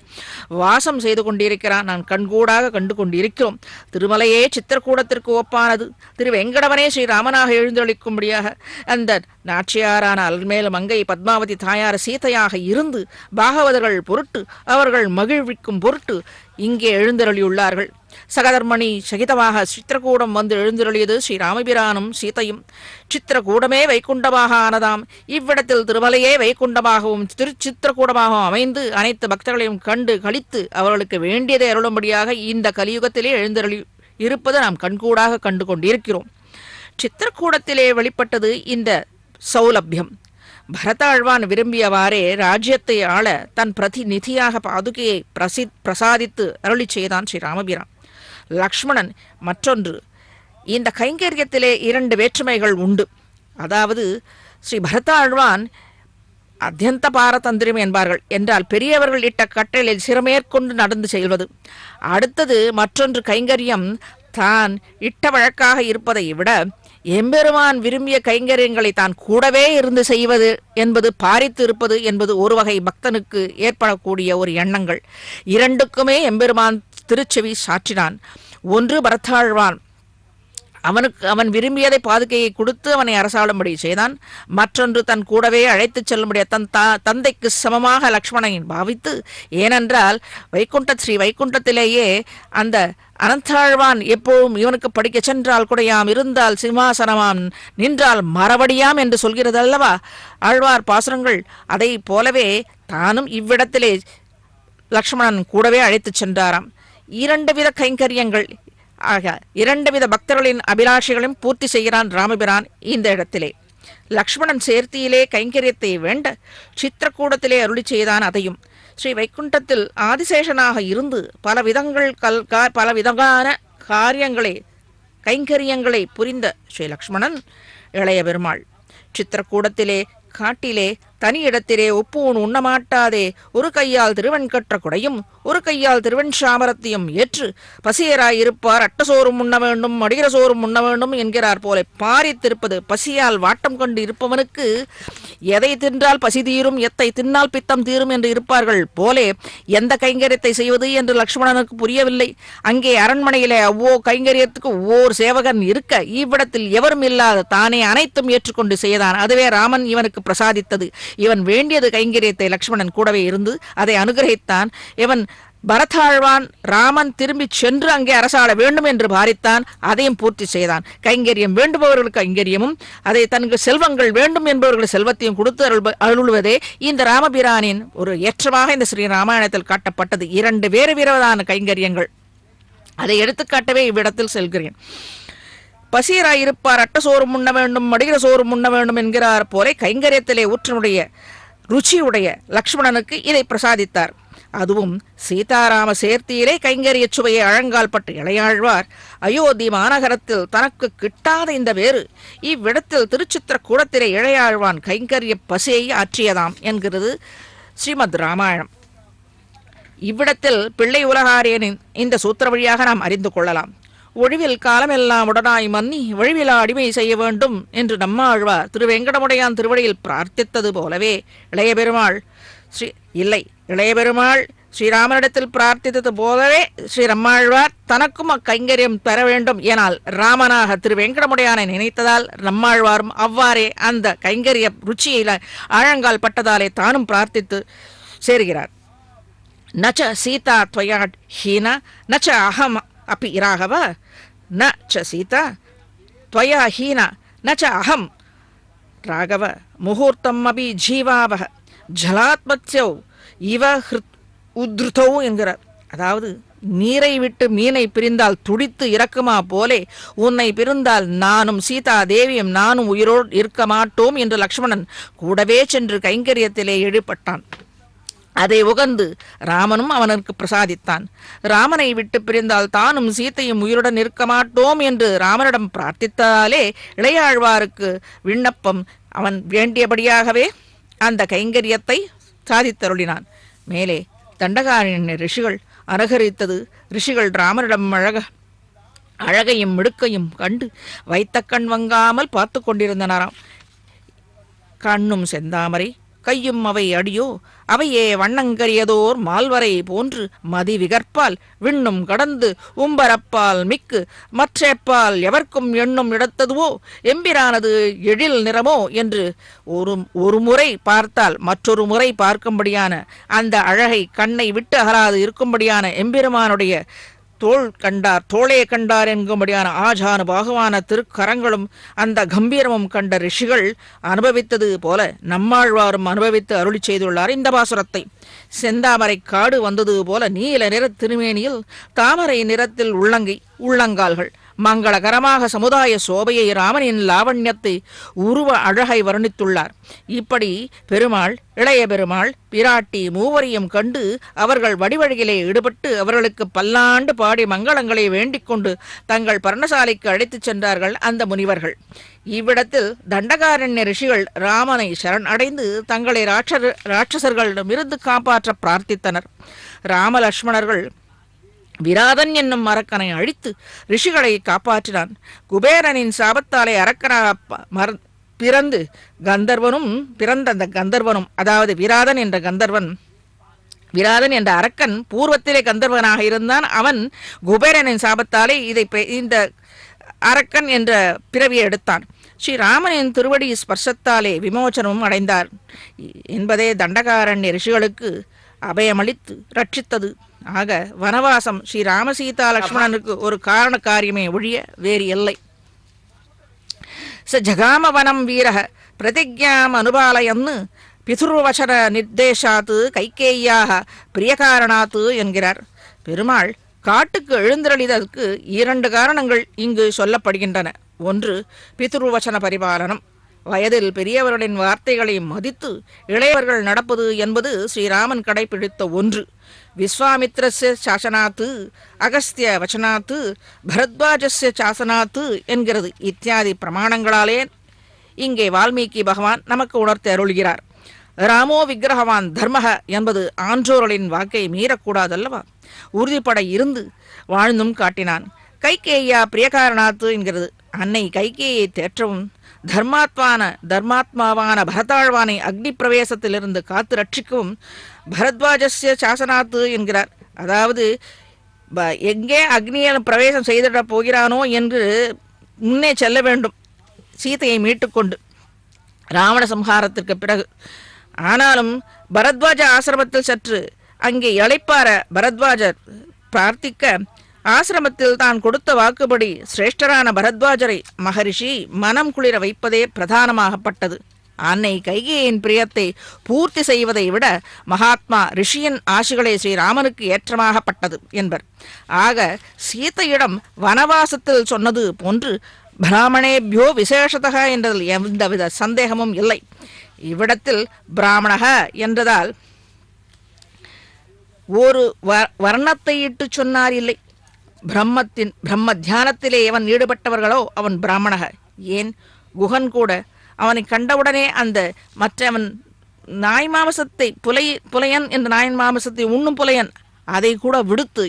வாசம் செய்து கொண்டிருக்கிறான். நான் கண்கூடாக கண்டு கொண்டிருக்கிறோம். திருமலையே சித்திரக்கூடத்திற்கு ஒப்பானது. திரு வெங்கடவனே ஸ்ரீராமனாக எழுந்தொழிக்கும்படியாக அந்த நாச்சியாரான அல்மேல் மங்கை பத்மாவதி தாயார் சீதையாக இருந்து பாகவதர்கள் பொருட்டு அவர்கள் மகிழ்விக்கும் பொருட்டு இங்கே எழுந்தருளியுள்ளார்கள். சகதர்மணி சகிதமாக சித்திரகூடம் வந்து எழுந்தருளியது ஸ்ரீ ராமபிரானும் சீதையும். சித்திரகூடமே வைகுண்டமாக ஆனதாம். இவ்விடத்தில் திருமலையே வைகுண்டமாகவும் திருச்சித்திரகூடமாகவும் அமைந்து அனைத்து பக்தர்களையும் கண்டு கழித்து அவர்களுக்கு வேண்டியதை அருளும்படியாக இந்த கலியுகத்திலே எழுந்தருளி இருப்பது நாம் கண்கூடாக கண்டு கொண்டிருக்கிறோம். சித்திரகூடத்திலே வெளிப்பட்டது இந்த சௌலபியம். பரதாழ்வான் விரும்பியவாறே ராஜ்யத்தை ஆள தன் பிரதிநிதியாக பாதுகையை பிரசாதித்து அருளி செய்தான் ஸ்ரீ ராமபிரான். லக்ஷ்மணன் மற்றொன்று. இந்த கைங்கரியத்திலே 2 வேற்றுமைகள் உண்டு. அதாவது ஸ்ரீ பரதாழ்வான் அத்தியந்த பாரதந்திரம் என்பார்கள் என்றால் பெரியவர்கள் இட்ட கட்டளை சிறமேற்கொண்டு நடந்து செல்வது. அடுத்தது மற்றொன்று கைங்கரியம் தான் இட்ட வழக்காக இருப்பதை விட எம்பெருமான் விரும்பிய கைங்கரியங்களை தான் கூடவே இருந்து செய்வது என்பது பாரித்து இருப்பது என்பது ஒரு வகை பக்தனுக்கு ஏற்படக்கூடிய ஒரு எண்ணங்கள். 2க்குமே எம்பெருமான் திருச்செவி சாற்றினான். ஒன்று பரதாழ்வான் அவன் விரும்பியதை பாதுகையை கொடுத்து அவனை அரசாளும்படி செய்தான். மற்றொன்று தன் கூடவே அழைத்துச் செல்லும்படிய தன் தந்தைக்கு சமமாக லக்ஷ்மணனை பாவித்து, ஏனென்றால் ஸ்ரீ வைகுண்டத்திலேயே அந்த அனந்தாழ்வான் எப்போதும் இவனுக்கு படிக்க சென்றால் குடையாம், இருந்தால் சிம்மாசனமாம், நின்றால் மரவடியாம் என்று சொல்கிறது அல்லவா ஆழ்வார் பாசுரங்கள். அதை போலவே தானும் இவ்விடத்திலே லக்ஷ்மணன் கூடவே அழைத்துச் சென்றாராம். 2 வித கைங்கரியங்கள் ஆக 2 வித பக்தர்களின் அபிலாஷைகளையும் பூர்த்தி செய்கிறான் ராமபிரான் இந்த இடத்திலே. லக்ஷ்மணன் சேர்த்தியிலே கைங்கரியத்தை வேண்ட சித்திரக்கூடத்திலே அருளி செய்தான். அதையும் ஸ்ரீ வைகுண்டத்தில் ஆதிசேஷனாக இருந்து பல விதமான கைங்கரியங்களை புரிந்த ஸ்ரீ லக்ஷ்மணன் இளைய பெருமாள் சித்திரக்கூடத்திலே காட்டிலே தனி இடத்திலே உப்பூன் உண்ணமாட்டாதே ஒரு கையால் திருவன் கற்ற குடையும் ஒரு கையால் திருவன் சாமரத்தையும் ஏற்று பசியராயிருப்பார் அட்டசோறும் உண்ண வேண்டும் மடிகிற சோறும் உண்ண வேண்டும் என்கிறார் போல பாரித்திருப்பது. பசியால் வாட்டம் கொண்டு இருப்பவனுக்கு எதை தின்றால் பசி தீரும், எத்தை தின்னால் பித்தம் தீரும் என்று இருப்பார்கள் போலே எந்த கைங்கரியத்தை செய்வது என்று லக்ஷ்மணனுக்கு புரியவில்லை. அங்கே அரண்மனையிலே கைங்கரியத்துக்கு ஒவ்வொரு சேவகன் இருக்க இவ்விடத்தில் எவரும் இல்லாத தானே அனைத்தும் ஏற்றுக்கொண்டு செய்தான். அதுவே ராமன் இவனுக்கு பிரசாதித்தது. இவன் வேண்டியது கைங்கரியத்தை லக்ஷ்மணன் கூடவே இருந்து அதை அனுகிரகித்தான். இவன் பரதாழ்வான் ராமன் திரும்பி சென்று அங்கே அரசாட வேண்டும் என்று பாரித்தான். அதையும் பூர்த்தி செய்தான். கைங்கரியம் வேண்டுபவர்களுக்கு கைங்கரியமும் அதை தனக்கு செல்வங்கள் வேண்டும் என்பவர்கள் செல்வத்தையும் கொடுத்து அருள்வதே இந்த ராமபிரானின் ஒரு ஏற்றமாக இந்த ஸ்ரீ ராமாயணத்தில் காட்டப்பட்டது. 2 வேறு விதமான கைங்கரியங்கள். அதை எடுத்துக்காட்டவே இவ்விடத்தில் செல்கிறேன். பசியராயிருப்பார் அட்டசோறும் உண்ண வேண்டும் மடிகிற சோறும் உண்ண வேண்டும் என்கிறார் போல கைங்கரியத்திலே ஊற்றனுடைய ருச்சியுடைய லக்ஷ்மணனுக்கு இதை பிரசாதித்தார். அதுவும் சீதாராம சேர்த்தியிலே கைங்கரிய சுவையை அழங்கால் பட்டு இளையாழ்வார் அயோத்தி மாநகரத்தில் தனக்கு கிட்டாத இந்த வேறு இவ்விடத்தில் திருச்சித்திரக்கூடத்திலே இளையாழ்வான் கைங்கரிய பசியை ஆற்றியதாம் என்கிறது ஸ்ரீமத் ராமாயணம். இவ்விடத்தில் பிள்ளை உலகாரியனின் இந்த சூத்திர வழியாக நாம் அறிந்து கொள்ளலாம். ஒழிவில் காலமெல்லாம் உடனாய் மன்னி வழிவிலா அடிமை செய்ய வேண்டும் என்று நம்மாழ்வார் திருவேங்கடமுடையான் திருவடியில் பிரார்த்தித்தது போலவே இளைய பெருமாள் ஸ்ரீராமனிடத்தில் பிரார்த்தித்தது போலவே ஸ்ரீ நம்மாழ்வார் தனக்கும் அக்கைங்கரியம் பெற வேண்டும் எனால் ராமனாக திருவேங்கடமுடையானை நினைத்ததால் நம்மாழ்வாரும் அவ்வாறே அந்த கைங்கரிய ருச்சியில ஆழங்கால் பட்டதாலே தானும் பிரார்த்தித்து சேருகிறார். நச்ச சீதா துவயா ஹீனா நச்ச அகம் अपि राघव न च सीता त्वया हीना न च अहम राघव मुहूर्तम अपि जीवावह जलात्मत्सौ इव उद्धृतौ என்கிறார். அதாவது நீரை விட்டு மீனை பிரிந்தால் துடித்து இறக்குமா போலே உன்னை பிரிந்தால் நானும் சீதா தேவியும் நானும் உயிரோடு இருக்க மாட்டோம் என்று லக்ஷ்மணன் கூடவே சென்று கைங்கரியத்திலே ஈடுபட்டான். அதை உகந்து ராமனும் அவனுக்கு பிரசாதித்தான். ராமனை விட்டு பிரிந்தால் தானும் சீத்தையும் உயிருடன் இருக்க மாட்டோம் என்று ராமனிடம் பிரார்த்தித்தாலே இளையாழ்வாருக்கு விண்ணப்பம் அவன் வேண்டியபடியாகவே அந்த கைங்கரியத்தை சாதித்தருளினான். மேலே தண்டகாரண்ய ரிஷிகள் அனுகரித்தது. ரிஷிகள் ராமனிடம் அழகையும் மிடுக்கையும் கண்டு வைத்த கண் வங்காமல் பார்த்து கொண்டிருந்தனராம். கண்ணும் செந்தாமரை கையும் அவை அடியோ அவையே வண்ணங்கரியதோர் மால்வரை போன்று மதி விகற்பால் விண்ணும் கடந்து உம்பரப்பால் மிக்கு மற்றப்பால் எவர்க்கும் எண்ணும் இடத்ததுவோ எம்பிரானது எழில் நிறமோ என்று ஒரு முறை பார்த்தால் மற்றொரு முறை பார்க்கும்படியான அந்த அழகை கண்ணை விட்டு அகலாது இருக்கும்படியான எம்பெருமானுடைய தோளே கண்டார் என்கும்படியான ஆஜான பாகுவான திருக்கரங்களும் அந்த கம்பீரமும் கண்ட ரிஷிகள் அனுபவித்தது போல நம்மாழ்வாரும் அனுபவித்து அருளி செய்துள்ளார் இந்த பாசுரத்தை. செந்தாமரை காடு வந்தது போல நீல நிற திருமேனியில் தாமரை நிறத்தில் உள்ளங்கால்கள் மங்களகரமாக சமுதாய சோபையை ராமனின் லாவண்யத்தை உருவ அழகை வர்ணித்துள்ளார். இப்படி பெருமாள், இளைய பெருமாள், பிராட்டி மூவரையும் கண்டு அவர்கள் வடிவழியிலே ஈடுபட்டு அவர்களுக்கு பல்லாண்டு பாடி மங்களங்களை வேண்டிக் கொண்டு தங்கள் பர்ணசாலைக்கு அழைத்துச் சென்றார்கள் அந்த முனிவர்கள். இவ்விடத்தில் தண்டகாரண்ய ரிஷிகள் ராமனை சரண் அடைந்து தங்களை ராட்சசர்களிடமிருந்து காப்பாற்ற பிரார்த்தித்தனர். ராமலட்சுமணர்கள் விராதன் என்னும் அரக்கனை அழித்து ரிஷிகளை காப்பாற்றினான். குபேரனின் சாபத்தாலே அரக்கனாக பிறந்த அந்த கந்தர்வனும், அதாவது விராதன் என்ற அரக்கன் பூர்வத்திலே கந்தர்வனாக இருந்தான். அவன் குபேரனின் சாபத்தாலே இந்த அரக்கன் என்ற பிறவியை எடுத்தான். ஸ்ரீராமனின் திருவடி ஸ்பர்சத்தாலே விமோசனமும் அடைந்தார் என்பதே தண்டகாரண்ய ரிஷிகளுக்கு அபயமளித்து ரட்சித்தது. ஆக வனவாசம் ஸ்ரீராம சீதா லக்ஷ்மணனுக்கு ஒரு காரண காரியமே ஒழிய வேறு இல்லை. ச ஜகாம வனம் வீரக பிரதிஜாம் அனுபாலயன்னு பிதுர்வசன நிர்தேசாத்து கைகேயாக பிரியகாரணாத்து என்கிறார். பெருமாள் காட்டுக்கு எழுந்தருளிதற்கு 2 காரணங்கள் இங்கு சொல்லப்படுகின்றன. ஒன்று, பிதுர்வசன பரிபாலனம். வயதில் பெரியவர்களின் வார்த்தைகளை மதித்து இளையவர்கள் நடப்பது என்பது ஸ்ரீராமன் கடைபிடித்த ஒன்று. விஸ்வாமித்ரஸ்ய சாசனாத்து, அகஸ்திய வச்சனாத்து, பரத்வாஜஸ்ய சாசனாத்து என்கிறது. இத்தியாதி பிரமாணங்களாலே இங்கே வால்மீகி பகவான் நமக்கு உணர்த்தி அருள்கிறார். ராமோ விக்கிரகவான் தர்மக என்பது ஆன்றோர்களின் வாக்கை மீறக்கூடாதல்லவா? உறுதிப்பட இருந்து வாழ்ந்தும் காட்டினான். கைகேயா பிரியகாரணாத்து என்கிறது. அன்னை கைகேயை தேற்றவும் தர்மாத்மாவான பரதாழ்வானை அக்னி பிரவேசத்திலிருந்து காத்து ரட்சிக்கவும் பரத்வாஜஸ்ய சாசனாத்து என்கிறார். அதாவது எங்கே அக்னியை பிரவேசம் செய்திட போகிறானோ என்று முன்னே செல்ல வேண்டும் சீதையை மீட்டுக்கொண்டு ராவண சம்ஹாரத்திற்கு பிறகு. ஆனாலும் பரத்வாஜ ஆசிரமத்தில் சற்று அங்கே இளைப்பார பரத்வாஜர் பிரார்த்திக்க ஆசிரமத்தில் தான் கொடுத்த வாக்குப்படி சிரேஷ்டரான பரத்வாஜரை மகரிஷி மனம் குளிர வைப்பதே பிரதானமாகப்பட்டது. அன்னை கைகேயின் பிரியத்தை பூர்த்தி செய்வதை விட மகாத்மா ரிஷியின் ஆசிகளே ஸ்ரீராமனுக்கு ஏற்றமாகப்பட்டது என்பர். ஆக சீதையிடம் வனவாசத்தில் சொன்னது போன்று பிராமணேபியோ விசேஷதக என்றதில் எந்தவித சந்தேகமும் இல்லை. இவ்விடத்தில் பிராமணக என்றதால் ஒரு வர்ணத்தை இட்டு சொன்னார் இல்லை. பிரம்ம தியானத்திலே எவன் ஈடுபட்டவர்களோ அவன் பிராமணக. ஏன், குகன் கூட அவனை கண்டவுடனே அந்த மற்றவன் நாய் மாமசத்தை புலையன் என்ற நாயின் மாமசத்தை உண்ணும் புலையன் அதை கூட விடுத்து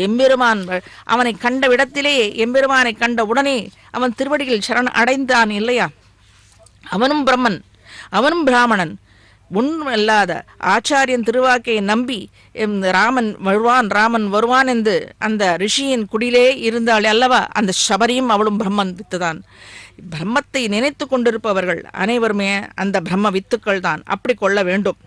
எம்பெருமான் அவனை கண்ட விடத்திலேயே எம்பெருமானை கண்ட உடனே அவன் திருவடியில் சரண் அடைந்தான் இல்லையா? அவனும் பிரம்மன், அவனும் பிராமணன். உண்மையல்லாத ஆச்சாரியன் திருவாக்கை நம்பி ராமன் வருவான் என்று அந்த ரிஷியின் குடிலே இருந்தாள் அல்லவா? அந்த சபரியும் அவளும் பிரம்மன் வித்துதான். பிரம்மத்தை நினைத்து கொண்டிருப்பவர்கள் அனைவருமே அந்த பிரம்ம வித்துக்கள் தான். அப்படி கொள்ள வேண்டும்.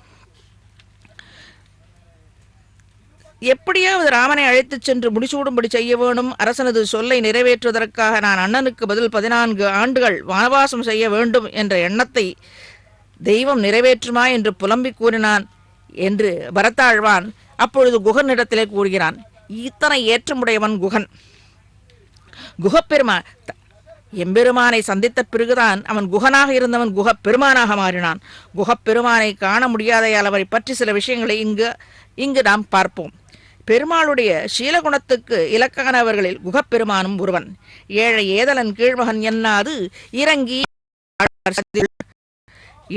எப்படியாவது ராமனை அழைத்துச் சென்று முடிசூடும்படி செய்ய வேணும். அரசனது சொல்லை நிறைவேற்றுவதற்காக நான் அண்ணனுக்கு பதில் 14 ஆண்டுகள் வனவாசம் செய்ய வேண்டும் என்ற எண்ணத்தை தெய்வம் நிறைவேற்றுமா என்று புலம்பி கூறினான் என்று பரதாழ்வான் அப்பொழுது குகனிடத்திலே கூறுகிறான். இத்தனை ஏற்றமுடையவன் குகன். குகப்பெருமான் எம்பெருமானை சந்தித்த பிறகுதான் அவன் குகனாக இருந்தவன் குகப்பெருமானாக மாறினான். குகப்பெருமானை காண முடியாதையால் அவரை பற்றி சில விஷயங்களை இங்கு நாம் பார்ப்போம். பெருமாளுடைய சீலகுணத்துக்கு இலக்கானவர்களில் குகப்பெருமானும் ஒருவன். ஏழை ஏதலன் கீழ்மகன் என்னாது இறங்கி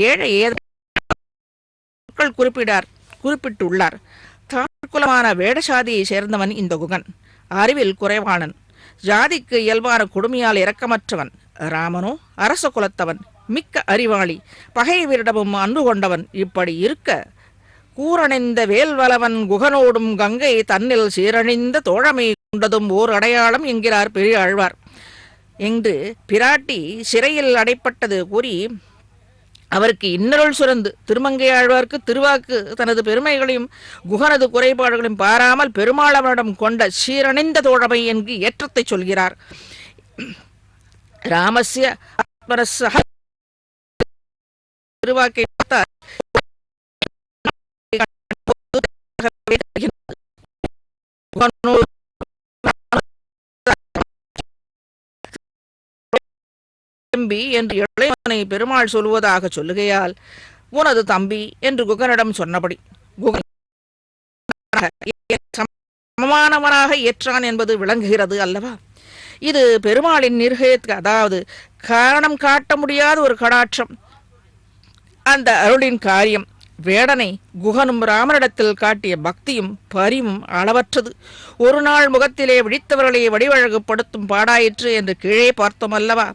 ஏழை குறிப்பிட்டுள்ளார். தாழ்குலமான வேடசாதியை சேர்ந்தவன் இந்த குகன். அறிவில் குறைவானன். ஜாதிக்கு இயல்பான கொடுமையால் இரக்கமற்றவன். ராமனோ அரச குலத்தவன், மிக்க அறிவாளி, பகைவரிடமும் அன்பு கொண்டவன். இப்படி இருக்க கூரணிந்த வேல்வலவன் குகனோடும் கங்கை தன்னில் சீரணிந்த தோழமை கொண்டதும் ஓர் அடையாளம் என்கிறார் பெரிய ஆழ்வார். என்று பிராட்டி சிறையில் அடைப்பட்டது கூறி அவருக்கு இன்னருள் சுரந்து திருமங்கையாழ்வார்க்கு திருவாக்கு தனது பெருமைகளையும் குகனது குறைபாடுகளையும் பாராமல் பெருமாளவனிடம் கொண்ட சீரணிந்த தோழமை என்று ஏற்றத்தை சொல்கிறார். ராமஸ்ய ஆத்மரஸ்ஸ திருவாக்கை தம்பி என்று இளையவனை பெருமாள் சொல்வதாக சொல்லுகையால் உனது தம்பி என்று குகனிடம் சொன்னபடி குகன் சமமானவனாக ஏற்றான் என்பது விளங்குகிறது அல்லவா? இது பெருமாளின் நிர்ஹேத், அதாவது காரணம் காட்ட முடியாத ஒரு கடாட்சம். அந்த அருளின் காரியம். வேடனை குகனும் ராமனிடத்தில் காட்டிய பக்தியும் பரிவும் அளவற்றது. ஒரு நாள் முகத்திலே விழித்தவர்களை வடிவழகுப்படுத்தும் பாடாயிற்று என்று கீழே பார்த்தோம் அல்லவா?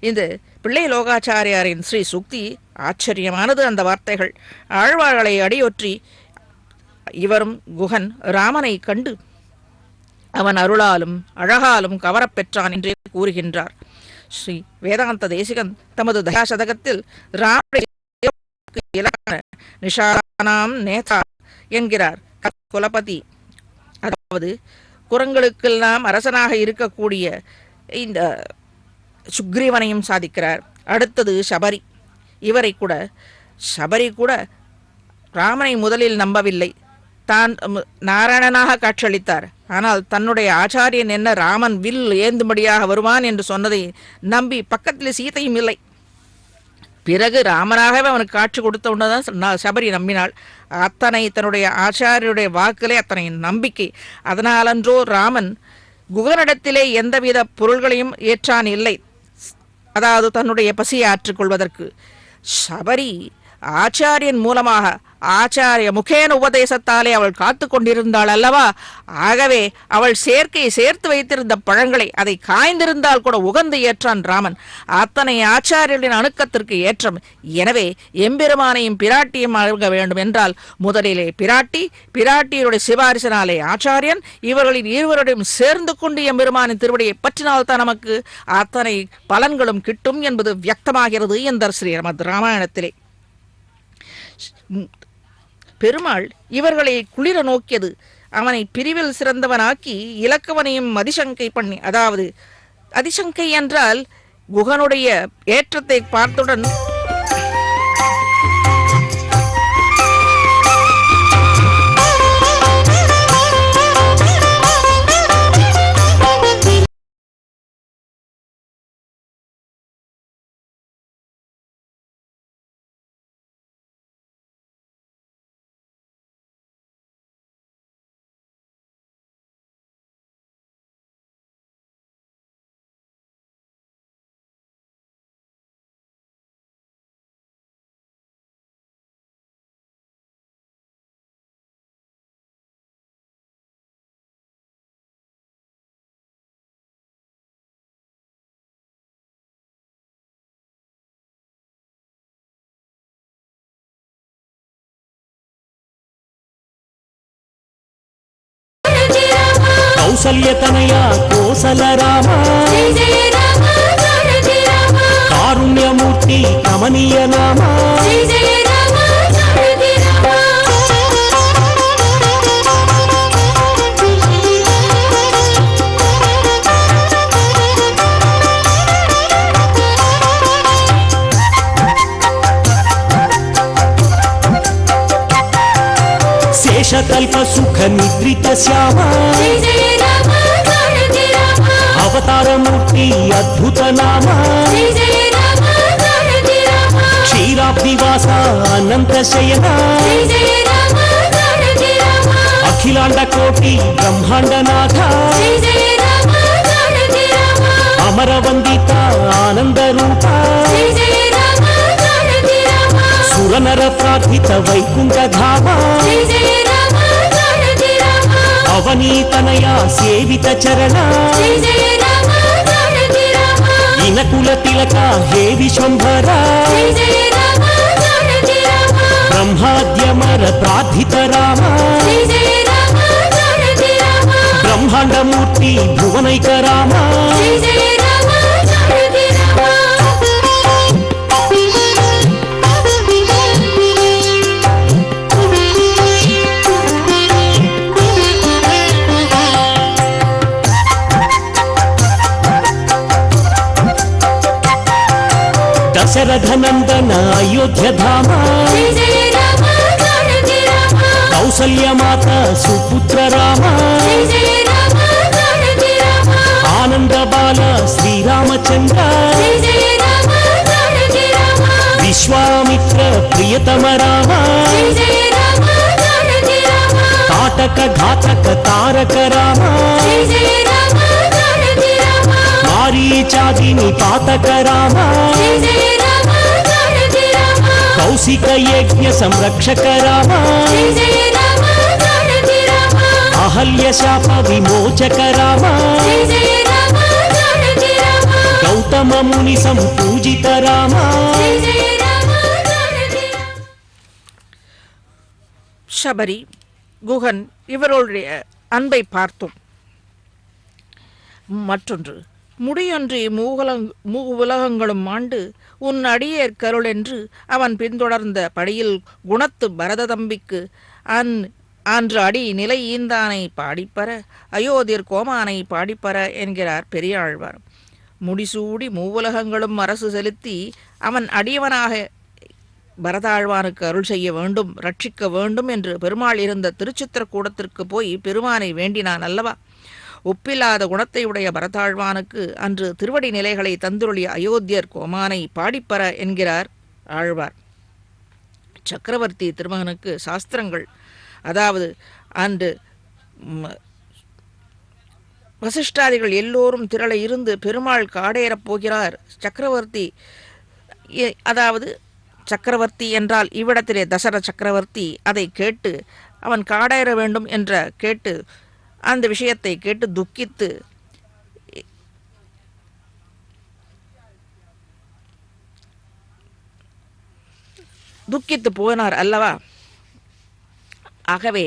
இந்த பிள்ளை லோகாச்சாரியாரின் ஸ்ரீ சுக்தி ஆச்சரியமானது. அந்த வார்த்தைகள் ஆழ்வார்களை அடியொற்றி இவரும் குகன் ராமனை கண்டு அவன் அருளாலும் அழகாலும் கவரப்பெற்றான் என்றே கூறுகின்றார். ஸ்ரீ வேதாந்த தேசிகன் தமது தயாசதகத்தில் ராமனை நிஷானாம் நேதா என்கிறார். குலபதி, அதாவது குரங்களுக்கெல்லாம் அரசனாக இருக்கக்கூடிய இந்த சுக்ரீவனையும் சாதிக்கிறார். அடுத்தது சபரி. சபரி கூட ராமனை முதலில் நம்பவில்லை. தான் நாராயணனாக காட்சியளித்தார். ஆனால் தன்னுடைய ஆச்சாரியன் என்ன ராமன் வில் ஏந்தும்படியாக வருவான் என்று சொன்னதை நம்பி பக்கத்தில் சீதையும் இல்லை. பிறகு ராமனாகவே அவனுக்கு காட்சி கொடுத்த உடனேதான் சபரி நம்பினாள். அத்தனை தன்னுடைய ஆச்சாரியருடைய வாக்கிலே அத்தனை நம்பிக்கை. அதனாலன்றோ ராமன் குகனிடத்திலே எந்தவித பொருள்களையும் ஏற்றான் இல்லை, அதாவது தன்னுடைய பசியை ஆற்றிக்கொள்வதற்கு. சபரி ஆச்சாரியன் மூலமாக ஆச்சாரிய முகேன உபதேசத்தாலே அவள் காத்து கொண்டிருந்தாள் அல்லவா? ஆகவே அவள் சேர்த்து வைத்திருந்த பழங்களை அதை காய்ந்திருந்தால் கூட உகந்து ஏற்றான் ராமன். அத்தனை ஆச்சாரியர்களின் அணுக்கத்திற்கு ஏற்றம். எனவே எம்பெருமானையும் பிராட்டியும் அணுக வேண்டும் என்றால் முதலிலே பிராட்டியருடைய சிபாரிசனாலே ஆச்சாரியன், இவர்களின் இருவருடையும் சேர்ந்து கொண்டு எம்பெருமானின் திருவடியை பற்றினால்தான் நமக்கு அத்தனை பலன்களும் கிட்டும் என்பது வியக்தமாகிறது என்றார் ஸ்ரீமத் ராமாயணத்திலே. பெருமாள் இவர்களை குளிர நோக்கியது. அவனை பிரிவில் சிறந்தவனாக்கி இலக்கவனையும் அதிசங்கை பண்ணி, அதாவது அதிசங்கை என்றால் குகனுடைய ஏற்றத்தை பார்த்துடன் కౌసల్యతనయా కోసల రామ, జయ జయ రామ జానకి రామ, కారుణ్యమూర్తి కమనీయ నామ, జయ జయ రామ జానకి రామ. శేషకల్ప సుఖ నిద్రిత శ్యామ, జయ జయ రామ జానకి రామ, అవతారమూర్తి అద్భుత నామ, జయ జయ రామ జానకి రామ, క్షీరాబ్దివాస అనంత శయన, జయ జయ రామ జానకి రామ, అఖిలాండ కోటి బ్రహ్మాండనాథ, జయ జయ రామ జానకి రామ, అమరవందిత ఆనంద రూప, జయ జయ రామ జానకి రామ, సురనర ప్రార్థిత వైకుంఠ ధామ, జయ జయ రామ జానకి రామ, అవనీతనయ సేవిత చరణ, జయ జయ రామ జానకి రామ, ఇనకుల తిలక హే విశ్వంభర, జయ జయ రామ జానకి రామ, బ్రహ్మాద్యమర ప్రార్థిత రామ, జయ జయ రామ జానకి రామ, బ్రహ్మాండమూర్తి భువనైక రామ, జయ జయ రామ జానకి రామ. దశరథ నందన అయోధ్య ధామ జయ జయ రామ జానకి రామ కౌసల్య మాత సుపుత్ర రామ జయ జయ రామ జానకి రామ ఆనంద బాల శ్రీరామచంద్ర జయ జయ రామ జానకి రామ విశ్వామిత్ర ప్రియతమ రామ జయ జయ రామ జానకి రామ తాటక ఘాతక తారక రామ జయ జయ రామ జానకి రామ మారీచాదిని పాతక రామ జయ జయ రామ జానకి రామ కౌశిక యజ్ఞ సంరక్షక రామ జయ జయ రామ జానకి రామ అహల్య శాప విమోచక రామ జయ జయ రామ జానకి రామ గౌతమ ముని సంపూజిత రామ జయ జయ రామ జానకి రామ சபரி குகன் இவர்களுடைய அன்பை பார்த்தோம். மற்றொன்று முடியொன்றி மூவுலகங்களும் ஆண்டு உன் அடியேற் கருள் என்று அவன் பின்தொடர்ந்த படியில் குணத்து பரத தம்பிக்கு அன்று அடி நிலை ஈந்தானை பாடிப்பற அயோத்தியர் கோமானை பாடிப்பற என்கிறார் பெரியாழ்வார். முடிசூடி மூவுலகங்களும் அரசு செலுத்தி அவன் அடியவனாக பரதாழ்வானுக்கு அருள் செய்ய வேண்டும், ரட்சிக்க வேண்டும் என்று பெருமாள் இருந்த திருச்சித்திரக்கூடத்திற்கு போய் பெருமானை வேண்டினான் அல்லவா? ஒப்பில்லாத குணத்தை உடைய பரதாழ்வானுக்கு அன்று திருவடி நிலைகளை தந்துருளிய அயோத்தியர் கோமானை பாடிப்பற என்கிறார் ஆழ்வார். சக்கரவர்த்தி திருமகனுக்கு சாஸ்திரங்கள், அதாவது அன்று வசிஷ்டாதிகள் எல்லோரும் திரள இருந்து பெருமாள் காடேறப் போகிறார். சக்கரவர்த்தி என்றால் இவ்விடத்திலே தசரத சக்கரவர்த்தி அதை கேட்டு அவன் காடேற வேண்டும் என்ற கேட்டு அந்த விஷயத்தை கேட்டு துக்கித்து போனார் அல்லவா? ஆகவே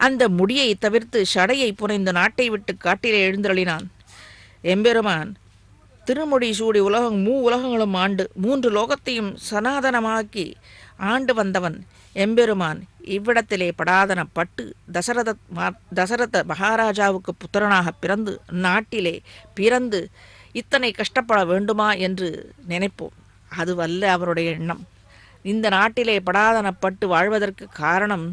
அந்த முடியை தவிர்த்து ஷடையை புனைந்து நாட்டை விட்டு காட்டிலே எழுந்தருளினான். எம்பெருமான் திருமுடி சூடி உலகங்களும் ஆண்டு 3 லோகத்தையும் சனாதனமாக்கி ஆண்டு வந்தவன் எம்பெருமான் இவ்விடத்திலே படாதனப்பட்டு தசரத மகாராஜாவுக்கு புத்திரனாக பிறந்து நாட்டிலே பிறந்து இத்தனை கஷ்டப்பட வேண்டுமா என்று நினைப்போம். அதுவல்ல அவருடைய எண்ணம். இந்த நாட்டிலே படாதனப்பட்டு வாழ்வதற்கு காரணம்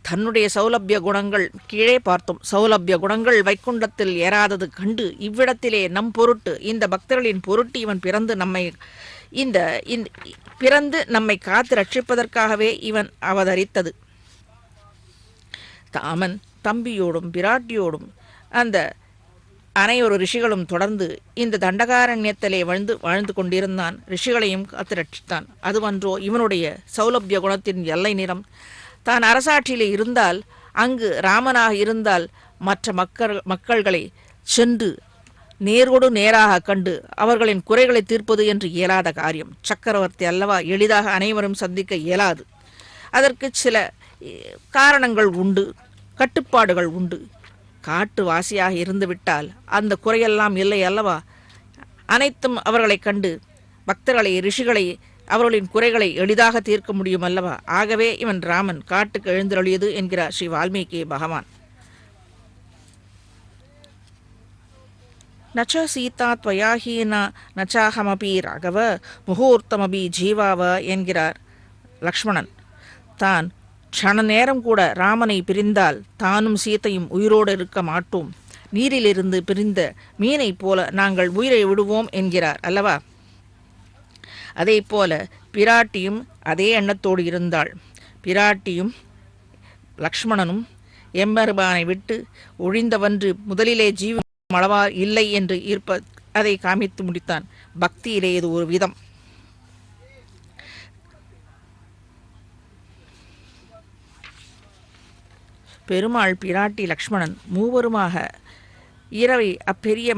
தன்னுடைய சௌலபிய குணங்கள். கீழே பார்த்தோம், சௌலபிய குணங்கள் வைகுண்டத்தில் ஏறாதது கண்டு இவ்விடத்திலே நம் பொருட்டு, இந்த பக்தர்களின் பொருட்டு இவன் பிறந்து நம்மை காத்து ரட்சிப்பதற்காகவே இவன் அவதரித்தது. தாமன் தம்பியோடும் பிராட்டியோடும் அந்த அனைவரு ரிஷிகளும் தொடர்ந்து இந்த தண்டகாரண்யத்திலே வாழ்ந்து கொண்டிருந்தான். ரிஷிகளையும் காத்து ரட்சித்தான். அதுவன்றோ இவனுடைய சௌலபிய குணத்தின் எல்லை நிறம். தான் அரசாட்சியிலே இருந்தால், அங்கு ராமனாக இருந்தால் மற்ற மக்கள்களை சென்று நேரோடு நேராக கண்டு அவர்களின் குறைகளை தீர்ப்பது என்று இயலாத காரியம். சக்கரவர்த்தி அல்லவா, எளிதாக அனைவரும் சந்திக்க இயலாது. அதற்கு சில காரணங்கள் உண்டு, கட்டுப்பாடுகள் உண்டு. காட்டு வாசியாக இருந்துவிட்டால் அந்த குறையெல்லாம் இல்லை அல்லவா? அனைத்தும் அவர்களை கண்டு பக்தர்களை, ரிஷிகளை, அவர்களின் குறைகளை எளிதாக தீர்க்க முடியும் அல்லவா? ஆகவே இவன் ராமன் காட்டுக்கு எழுந்தருளியது என்கிறார் ஸ்ரீ வால்மீகி பகவான். நச்ச சீதா துவயாஹீனா நச்சாஹமபி ராகவ முகூர்த்தமபி ஜீவாவ என்கிறார் லக்ஷ்மணன். தான் க்ஷண நேரம் கூட ராமனை பிரிந்தால் தானும் சீத்தையும் உயிரோடு இருக்க மாட்டோம். நீரிலிருந்து பிரிந்த மீனை போல நாங்கள் உயிரை விடுவோம் என்கிறார் அல்லவா? அதே போல பிராட்டியும் அதே எண்ணத்தோடு இருந்தாள். பிராட்டியும் லக்ஷ்மணனும் எம்பெருமானை விட்டு ஒழிந்தவன்று முதலிலே ஜீவம் அளவா இல்லை என்று அதை காமித்து முடித்தான். பக்தியிலே இது ஒரு விதம். பெருமாள், பிராட்டி, லக்ஷ்மணன் மூவருமாக இரவை அப்பெரிய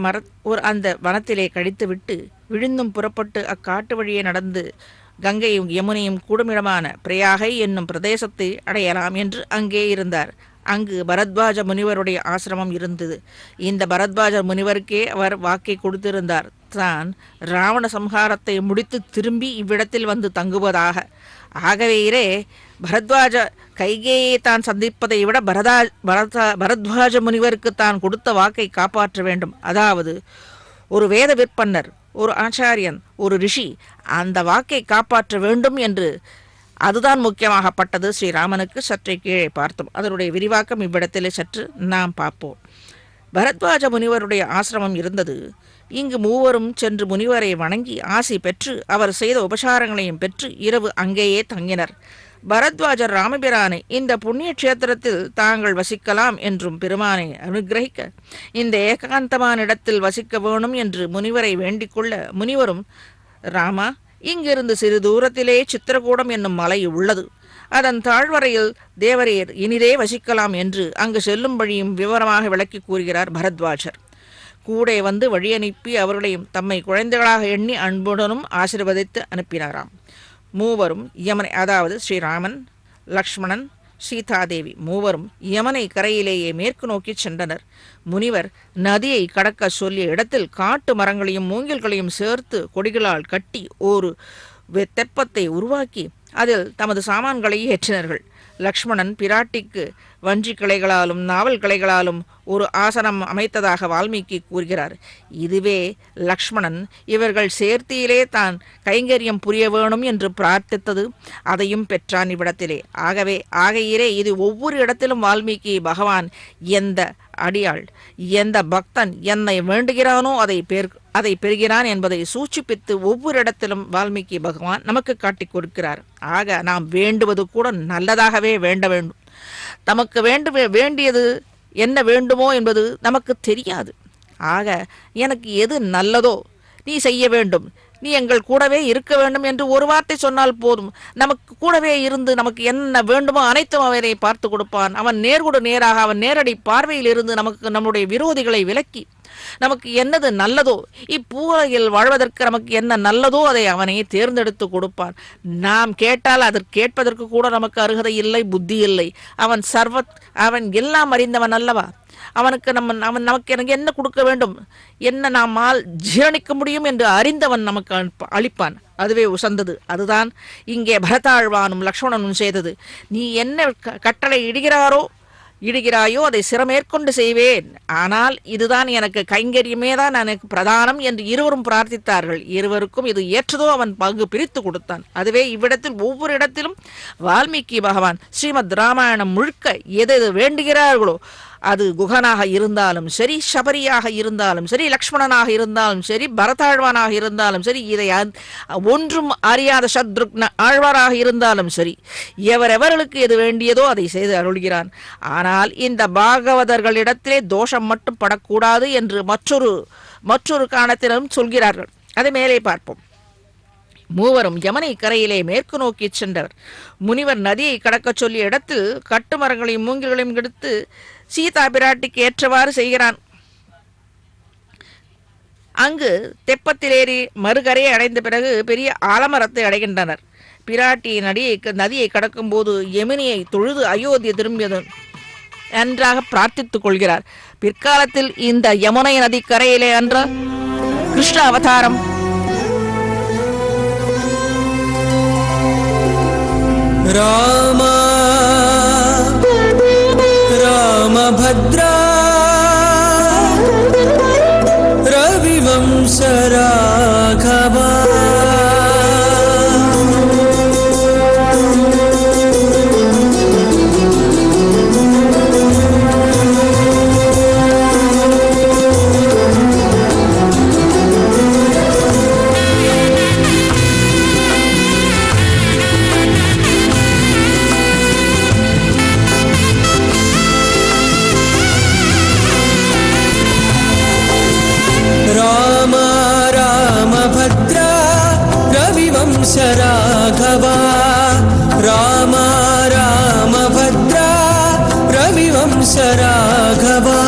அந்த வனத்திலே கழித்துவிட்டு விழுந்தும் புறப்பட்டு அக்காட்டு வழியே நடந்து கங்கையும் யமுனையும் கூடுமிடமான பிரயாகை என்னும் பிரதேசத்தை அடையலாம் என்று அங்கே இருந்தார். அங்கு பரத்வாஜ முனிவருடைய ஆசிரமம் இருந்தது. இந்த பரத்வாஜ முனிவருக்கே அவர் வாக்கை கொடுத்திருந்தார், தான் ராவண சம்ஹாரத்தை முடித்து திரும்பி இவ்விடத்தில் வந்து தங்குவதாக. ஆகவே பரத்வாஜ கைகேயை தான் சந்திப்பதை விட பரத்வாஜ முனிவருக்கு தான் கொடுத்த வாக்கை காப்பாற்ற வேண்டும். அதாவது ஒரு வேத விற்பன்னர் ஒரு ஆச்சாரியன், ஒரு ரிஷி அந்த வாக்கை காப்பாற்ற வேண்டும் என்று அதுதான் முக்கியமாகப்பட்டது ஸ்ரீராமனுக்கு. சற்றே கீழே பார்த்தோம். அதனுடைய விரிவாக்கம் இவ்விடத்திலே சற்று நாம் பார்ப்போம். பரத்வாஜ முனிவருடைய ஆசிரமம் இருந்தது. இங்கு மூவரும் சென்று முனிவரை வணங்கி ஆசி பெற்று அவர் செய்த உபசாரங்களையும் பெற்று இரவு அங்கேயே தங்கினர். பரத்வாஜர் ராமபிரானை இந்த புண்ணிய கஷேத்திரத்தில் தாங்கள் வசிக்கலாம் என்றும் பெருமானை அனுகிரகிக்க இந்த ஏகாந்தமான இடத்தில் வசிக்க வேணும் என்று முனிவரை வேண்டிக் கொள்ள, முனிவரும் ராமா, இங்கிருந்து சிறு தூரத்திலே சித்திரகூடம் என்னும் மலை உள்ளது, அதன் தாழ்வரையில் தேவரீர் இனிதே வசிக்கலாம் என்று அங்கு செல்லும் வழியும் விவரமாக விளக்கி கூறுகிறார் பரத்வாஜர். கூட வந்து வழியனுப்பி அவர்களையும் தம்மை குழந்தைகளாக எண்ணி அன்புடனும் ஆசீர்வதித்து அனுப்பினாராம். மூவரும் யமனை, அதாவது ஸ்ரீராமன், லக்ஷ்மணன், சீதாதேவி மூவரும் யமனை கரையிலேயே மேற்கு நோக்கி சென்றனர். முனிவர் நதியை கடக்க சொல்லிய இடத்தில் காட்டு மரங்களையும் மூங்கில்களையும் சேர்த்து கொடிகளால் கட்டி ஒரு தெப்பத்தை உருவாக்கி அதில் தமது சாமான்களை ஏற்றினார்கள். லக்ஷ்மணன் பிராட்டிக்கு வஞ்சி கிளைகளாலும் நாவல் கிளைகளாலும் ஒரு ஆசனம் அமைத்ததாக வால்மீகி கூறுகிறார். இதுவே லக்ஷ்மணன் இவர்கள் சேர்த்தியிலே தான் கைங்கரியம் புரிய வேணும் என்று பிரார்த்தித்தது. அதையும் பெற்றான் இவ்விடத்திலே. ஆகையிலே இது ஒவ்வொரு இடத்திலும் வால்மீகி பகவான் எந்த அடியாள், எந்த பக்தன் என்னை வேண்டுகிறானோ அதை பெறுகிறான் என்பதை சூச்சிப்பித்து ஒவ்வொரு இடத்திலும் வால்மீகி பகவான் நமக்கு காட்டிக் கொடுக்கிறார். ஆக நாம் வேண்டுவது கூட நல்லதாகவே வேண்ட வேண்டும். நமக்கு வேண்டியது என்ன வேண்டுமோ என்பது நமக்கு தெரியாது. ஆக எனக்கு எது நல்லதோ நீ செய்ய வேண்டும், நீ எங்கள் கூடவே இருக்க வேண்டும் என்று ஒரு வார்த்தை சொன்னால் போதும். நமக்கு கூடவே இருந்து நமக்கு என்ன வேண்டுமோ அனைத்தும் அவனை பார்த்து கொடுப்பான். அவன் நேர்கொடு நேராக, அவன் நேரடி பார்வையில் இருந்து நமக்கு நம்முடைய விரோதிகளை விலக்கி நமக்கு என்னது நல்லதோ, இப்பூரையில் வாழ்வதற்கு நமக்கு என்ன நல்லதோ அதை அவனை தேர்ந்தெடுத்து கொடுப்பான். நாம் கேட்டால் அதற்கு கேட்பதற்கு கூட நமக்கு அருகதை இல்லை, புத்தி இல்லை. அவன் எல்லாம் அறிந்தவன் அல்லவா? அவன் நமக்கு எனக்கு என்ன கொடுக்க வேண்டும், என்ன நம்மால் ஜீரணிக்க முடியும் என்று அறிந்தவன் நமக்கு அளிப்பான். அதுவே உசந்தது. அதுதான் இங்கே பரதாழ்வானும் லக்ஷ்மணனும் செய்தது. நீ என்ன கட்டளை இடுகிறாயோ அதை சிரமேற்கொண்டு செய்வேன். ஆனால் இதுதான் எனக்கு கைங்கரியமே தான் எனக்கு பிரதானம் என்று இருவரும் பிரார்த்தித்தார்கள். இருவருக்கும் இது ஏற்றதோ அவன் பங்கு பிரித்து கொடுத்தான். அதுவே இவ்விடத்தில் ஒவ்வொரு இடத்திலும் வால்மீகி பகவான் ஸ்ரீமத் ராமாயணம் முழுக்க எது வேண்டுகிறார்களோ, அது குகனாக இருந்தாலும் சரி, சபரியாக இருந்தாலும் சரி, லக்ஷ்மணனாக இருந்தாலும் சரி, பரதாழ்வானாக இருந்தாலும் சரி, இதை ஒன்றும் அறியாத சத்ருக்ன ஆழ்வாராக இருந்தாலும் சரி, எவரெவர்களுக்கு எது வேண்டியதோ அதை செய்து அருள்கிறான். ஆனால் இந்த பாகவதர்களிடத்திலே தோஷம் மட்டும் படக்கூடாது என்று மற்றொரு காரணத்திலும் சொல்கிறார்கள். அதை மேலே பார்ப்போம். மூவரும் யமனை கரையிலே மேற்கு நோக்கி சென்றவர். முனிவர் நதியை கடக்கச் சொல்லிய இடத்தில் கட்டுமரங்களையும் மூங்கில்களையும் எடுத்து சீதா பிராட்டிக்கு ஏற்றவாறு செய்கிறான். அங்கு தெப்பத்திலேறி மறுகரையை அடைந்த பிறகு பெரிய ஆலமரத்தை அடைகின்றனர். பிராட்டி நதியை கடக்கும் போது யமுனையை தொழுது அயோத்தி திரும்பியது நன்றாக பிரார்த்தித்துக் கொள்கிறார். பிற்காலத்தில் இந்த யமுனை நதி கரையிலே அன்ற கிருஷ்ண அவதாரம் ராமா ராமபத்ரா ரவிவம்ச ராகவா ராகவா ராம ராமபத்ரா ரவிவம்ச ராகவா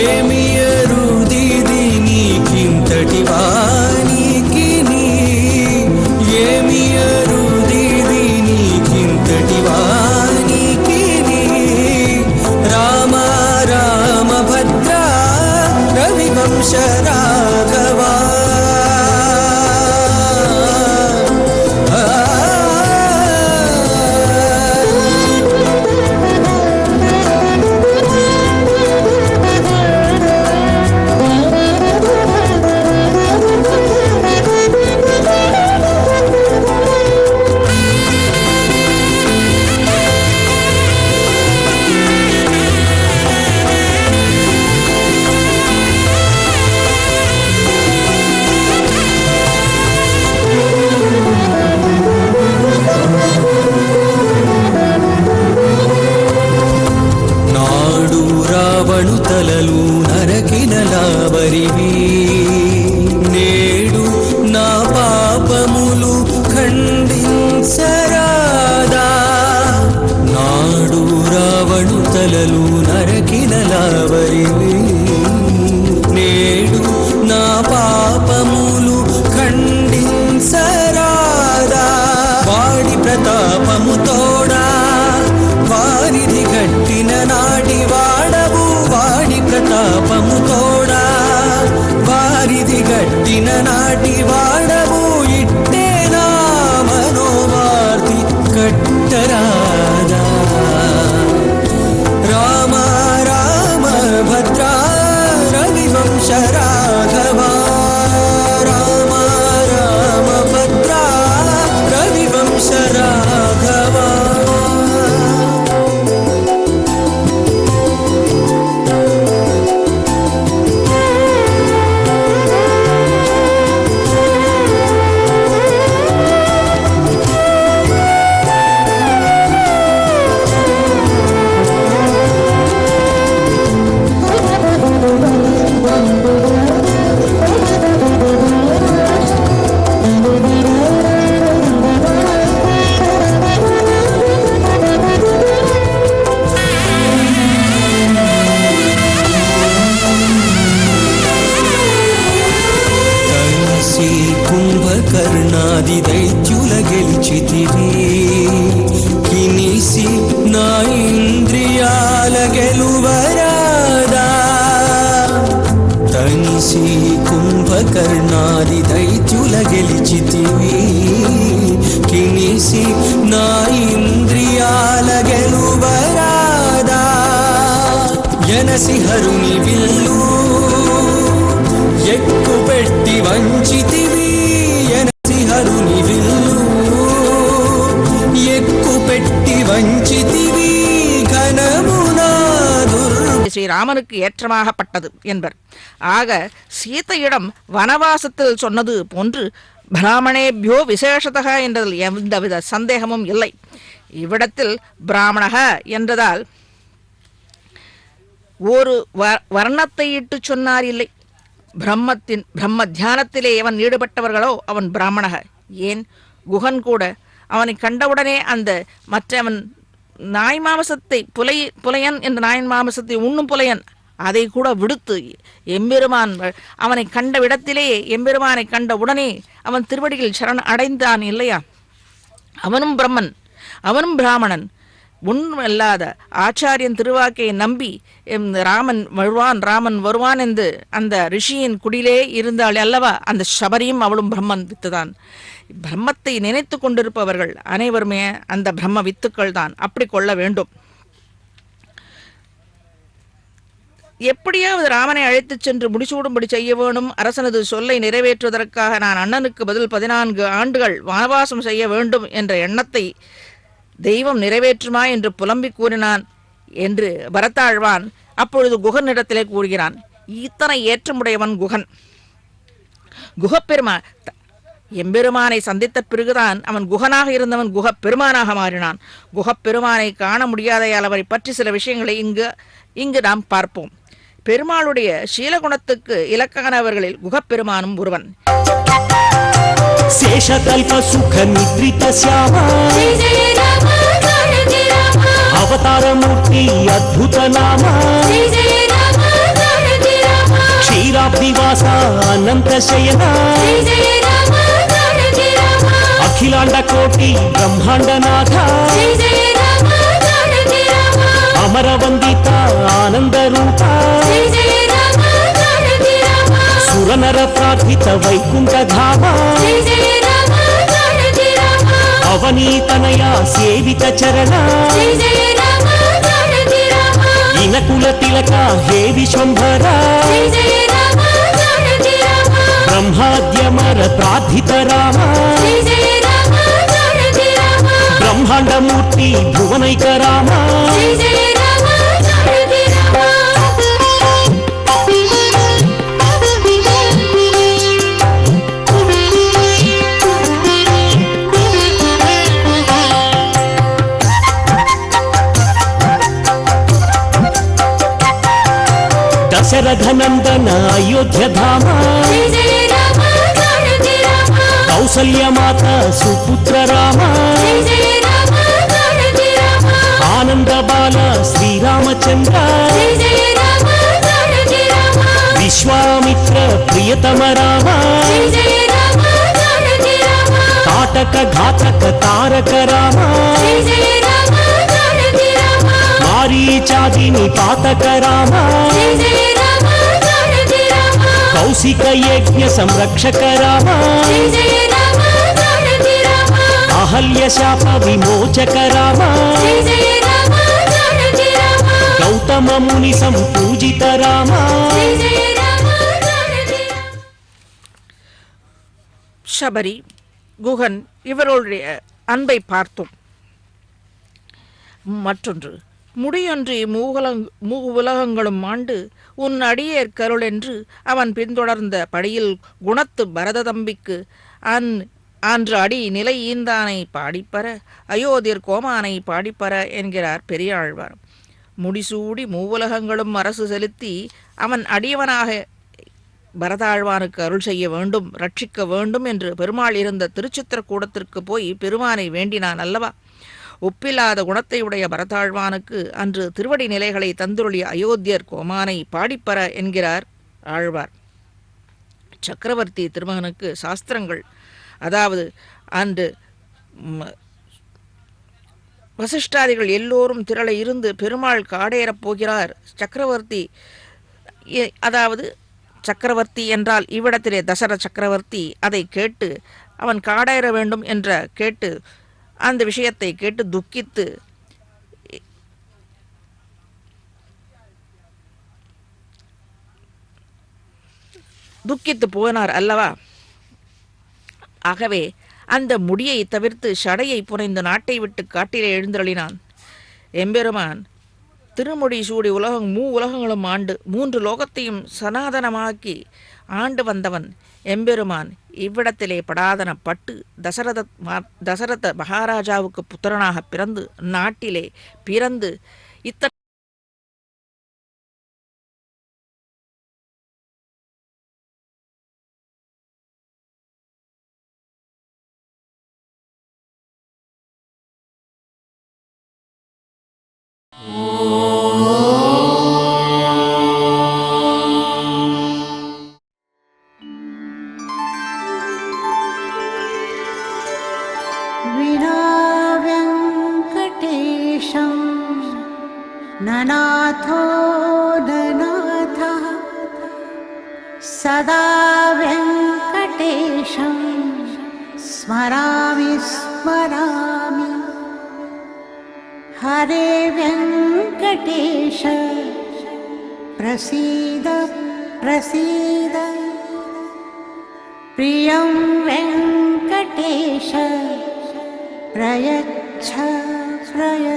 ஏமியருதிதி நீக்கிంతటి వానికిని ఏమియరుదిది నీకింతటి వానికిని రామ రామభద్రా రవివంశ రాఘవా రావణుడవైతివి నేడు నా పాపములు ఖండించరాదా నాడు రావణు తలలు నరకినలావరివి నేడు నా పాపములు ఖండించరాదా వాడి ప్రతాపము తోడా వారిది గట్టిన నాటి వాడవు వాడి ప్రతాపము తోడా వారిది గట్టిన నాటి వాడవు ఇట్టే నా మనోవార్తి కట్టరాదా రామ రామ భద్రా రవివంశ రాఘవా రామ రామ భద్రా రవివంశ రాఘవా కుంభకర్ణాది దైత్యుల గెలిచితివి కినిసి నా ఇంద్రియాల గెలువరాదా తనిసి కుంభకర్ణాది దైత్యుల గెలిచితివి కినిసి నా ఇంద్రియాల గెలువరాదా యనసిహరుని విల్లు ఎక్కు పెట్టి వంచితివి యనసిహరుని విల్లు ఎక్కు పెట్టి వంచితివి ఘనమునా ஸ்ரீராமனுக்கு ஏற்றமாகப்பட்டது என்பர். ஆக சீதையிடம் வனவாசத்தில் சொன்னது போன்று பிராமணேபியோ விசேஷதக என்றதில் எந்தவித சந்தேகமும் இல்லை. இவ்விடத்தில் பிராமணக என்றதால் ஒரு வர்ணத்தை இட்டு சொன்னார் இல்லை. பிரம்ம தியானத்திலே எவன் ஈடுபட்டவர்களோ அவன் பிராமணக. ஏன் குகன் கூட அவனை கண்டவுடனே அந்த மற்றவன் நாய் மாமசத்தை புலையன் என்ற நாயின் மாமசத்தை உண்ணும் புலையன் அதை கூட விடுத்து எம்பெருமான் அவனை கண்ட விடத்திலேயே எம்பெருமானை கண்ட உடனே அவன் திருவடியில் சரண் அடைந்தான் இல்லையா? அவனும் பிரம்மன், அவனும் பிராமணன். உண்மையல்லாத ஆச்சாரியன் திருவாக்கை நம்பி ராமன் வருவான் என்று அந்த ரிஷியின் குடிலே இருந்தாள் அல்லவா? அந்த சபரியும் அவளும் பிரம்மன் வித்துதான். பிரம்மத்தை நினைத்து கொண்டிருப்பவர்கள் அனைவருமே அந்த பிரம்ம வித்துக்கள் தான். அப்படி கொள்ள வேண்டும். எப்படியாவது ராமனை அழைத்துச் சென்று முடிசூடும்படி செய்ய வேணும். அரசனது சொல்லை நிறைவேற்றுவதற்காக நான் அண்ணனுக்கு பதில் 14 ஆண்டுகள் வனவாசம் செய்ய வேண்டும் என்ற எண்ணத்தை தெய்வம் நிறைவேற்றுமா என்று புலம்பி கூறினான் என்று பரதாழ்வான் அப்பொழுது குகனிடத்திலே கூறுகிறான். இத்தனை ஏற்றமுடையவன் குகன். குகப்பெருமான் எம்பெருமானை சந்தித்த பிறகுதான் அவன் குகனாக இருந்தவன் குகப்பெருமானாக மாறினான். குகப்பெருமானை காண முடியாதையால் அவரை பற்றி சில விஷயங்களை இங்கு நாம் பார்ப்போம். பெருமாளுடைய சீலகுணத்துக்கு இலக்கானவர்களில் குகப்பெருமானும் ஒருவன். శేషకల్ప సుఖ నిద్రిత శ్యామ జయ జయ రామ జానకి రామ అవతారమూర్తి అద్భుత నామ జయ జయ రామ జానకి రామ క్షీరాబ్దివాస అనంత శయన జయ జయ రామ జానకి రామ అఖిలాండ కోటి బ్రహ్మాండనాథ జయ జయ రామ జానకి రామ అమరవందిత ఆనంద రూప జయ జయ రామ జానకి రామ సురనర ప్రార్థిత వైకుంఠ ధామ జయ జయ రామ జానకి రామ అవనీతనయ సేవిత చరణ జయ జయ రామ జానకి రామ ఇనకుల తిలక హే విశ్వంభర జయ జయ రామ జానకి రామ బ్రహ్మాద్యమర ప్రార్థిత రామ జయ జయ రామ జానకి రామ బ్రహ్మాండమూర్తి భువనైక రామ జయ జయ రామ జానకి రామ దశరథనందన అయోధ్యధామ జయ జయ రామ జానకి రామ కౌసల్యమాత సుపుత్ర రామ జయ జయ రామ జానకి రామ ఆనంద బాల శ్రీరామచంద్ర జయ జయ రామ జానకి రామ విశ్వామిత్ర ప్రియతమ రామ జయ జయ రామ జానకి రామ తాటక ఘాతక తారక రామ జయ జయ రామ జానకి రామ మారీచాదిని పాతక రామ జయ జయ రామ జానకి రామ కౌశిక యజ్ఞ సంరక్షక రామ జయ జయ రామ జానకి రామ అహల్య శాప విమోచక రామ జయ జయ రామ జానకి రామ గౌతమ ముని సంపూజిత రామ జయ జయ రామ జానకి రామ சபரி குகன் இவர்களுடைய அன்பை பார்த்தோம். மற்றொன்று, முடியொன்றி மூவுலகங்களும் ஆண்டு உன் அடியேற் கருள் என்று அவன் பின்தொடர்ந்த படியில் குணத்து பரத தம்பிக்கு அன்று அடி நிலை ஈந்தானை பாடிப்பற அயோத்தியர் கோமானை பாடிப்பற என்கிறார் பெரியாழ்வார். முடிசூடி மூவுலகங்களும் அரசு செலுத்தி அவன் அடியவனாக பரதாழ்வானுக்கு அருள் செய்ய வேண்டும், ரட்சிக்க வேண்டும் என்று பெருமாள் இருந்த திருச்சித்திரக்கூடத்திற்கு போய் பெருமானை வேண்டினான் அல்லவா? ஒப்பில்லாத குணத்தையுடைய பரதாழ்வானுக்கு அன்று திருவடி நிலைகளை தந்துருளிய அயோத்தியர் கோமானை பாடிப்பற என்கிறார் ஆழ்வார். சக்கரவர்த்தி திருமகனுக்கு சாஸ்திரங்கள், அதாவது அன்று வசிஷ்டாதிகள் எல்லோரும் திரள இருந்து பெருமாள் காடேறப் போகிறார். அதாவது சக்கரவர்த்தி என்றால் இவ்விடத்திலே தசரத சக்கரவர்த்தி அதை கேட்டு அவன் காடேற வேண்டும் என்ற கேட்டு அந்த விஷயத்தை கேட்டு துக்கித்து போனார் அல்லவா? ஆகவே அந்த முடியை தவிர்த்து ஷடையை புனைந்து நாட்டை விட்டு காட்டிலே எழுந்தருளினான். எம்பெருமான் திருமுடி சூடி உலகங்களும் ஆண்டு 3 லோகத்தையும் சனாதனமாக்கி ஆண்டு வந்தவன் எம்பெருமான் இவ்விடத்திலே படாதனப்பட்டு தசரத மகாராஜாவுக்கு புத்திரனாக பிறந்து நாட்டிலே பிறந்து विनाव्यङ्कटेशं ननाथो ननाथः सदा व्यङ्कटेशं स्मरामि स्मरामि हरे व्यङ्कटेश प्रसीद प्रसीद प्रियं वेङ्कटेश प्रयच्छ प्रयच्छ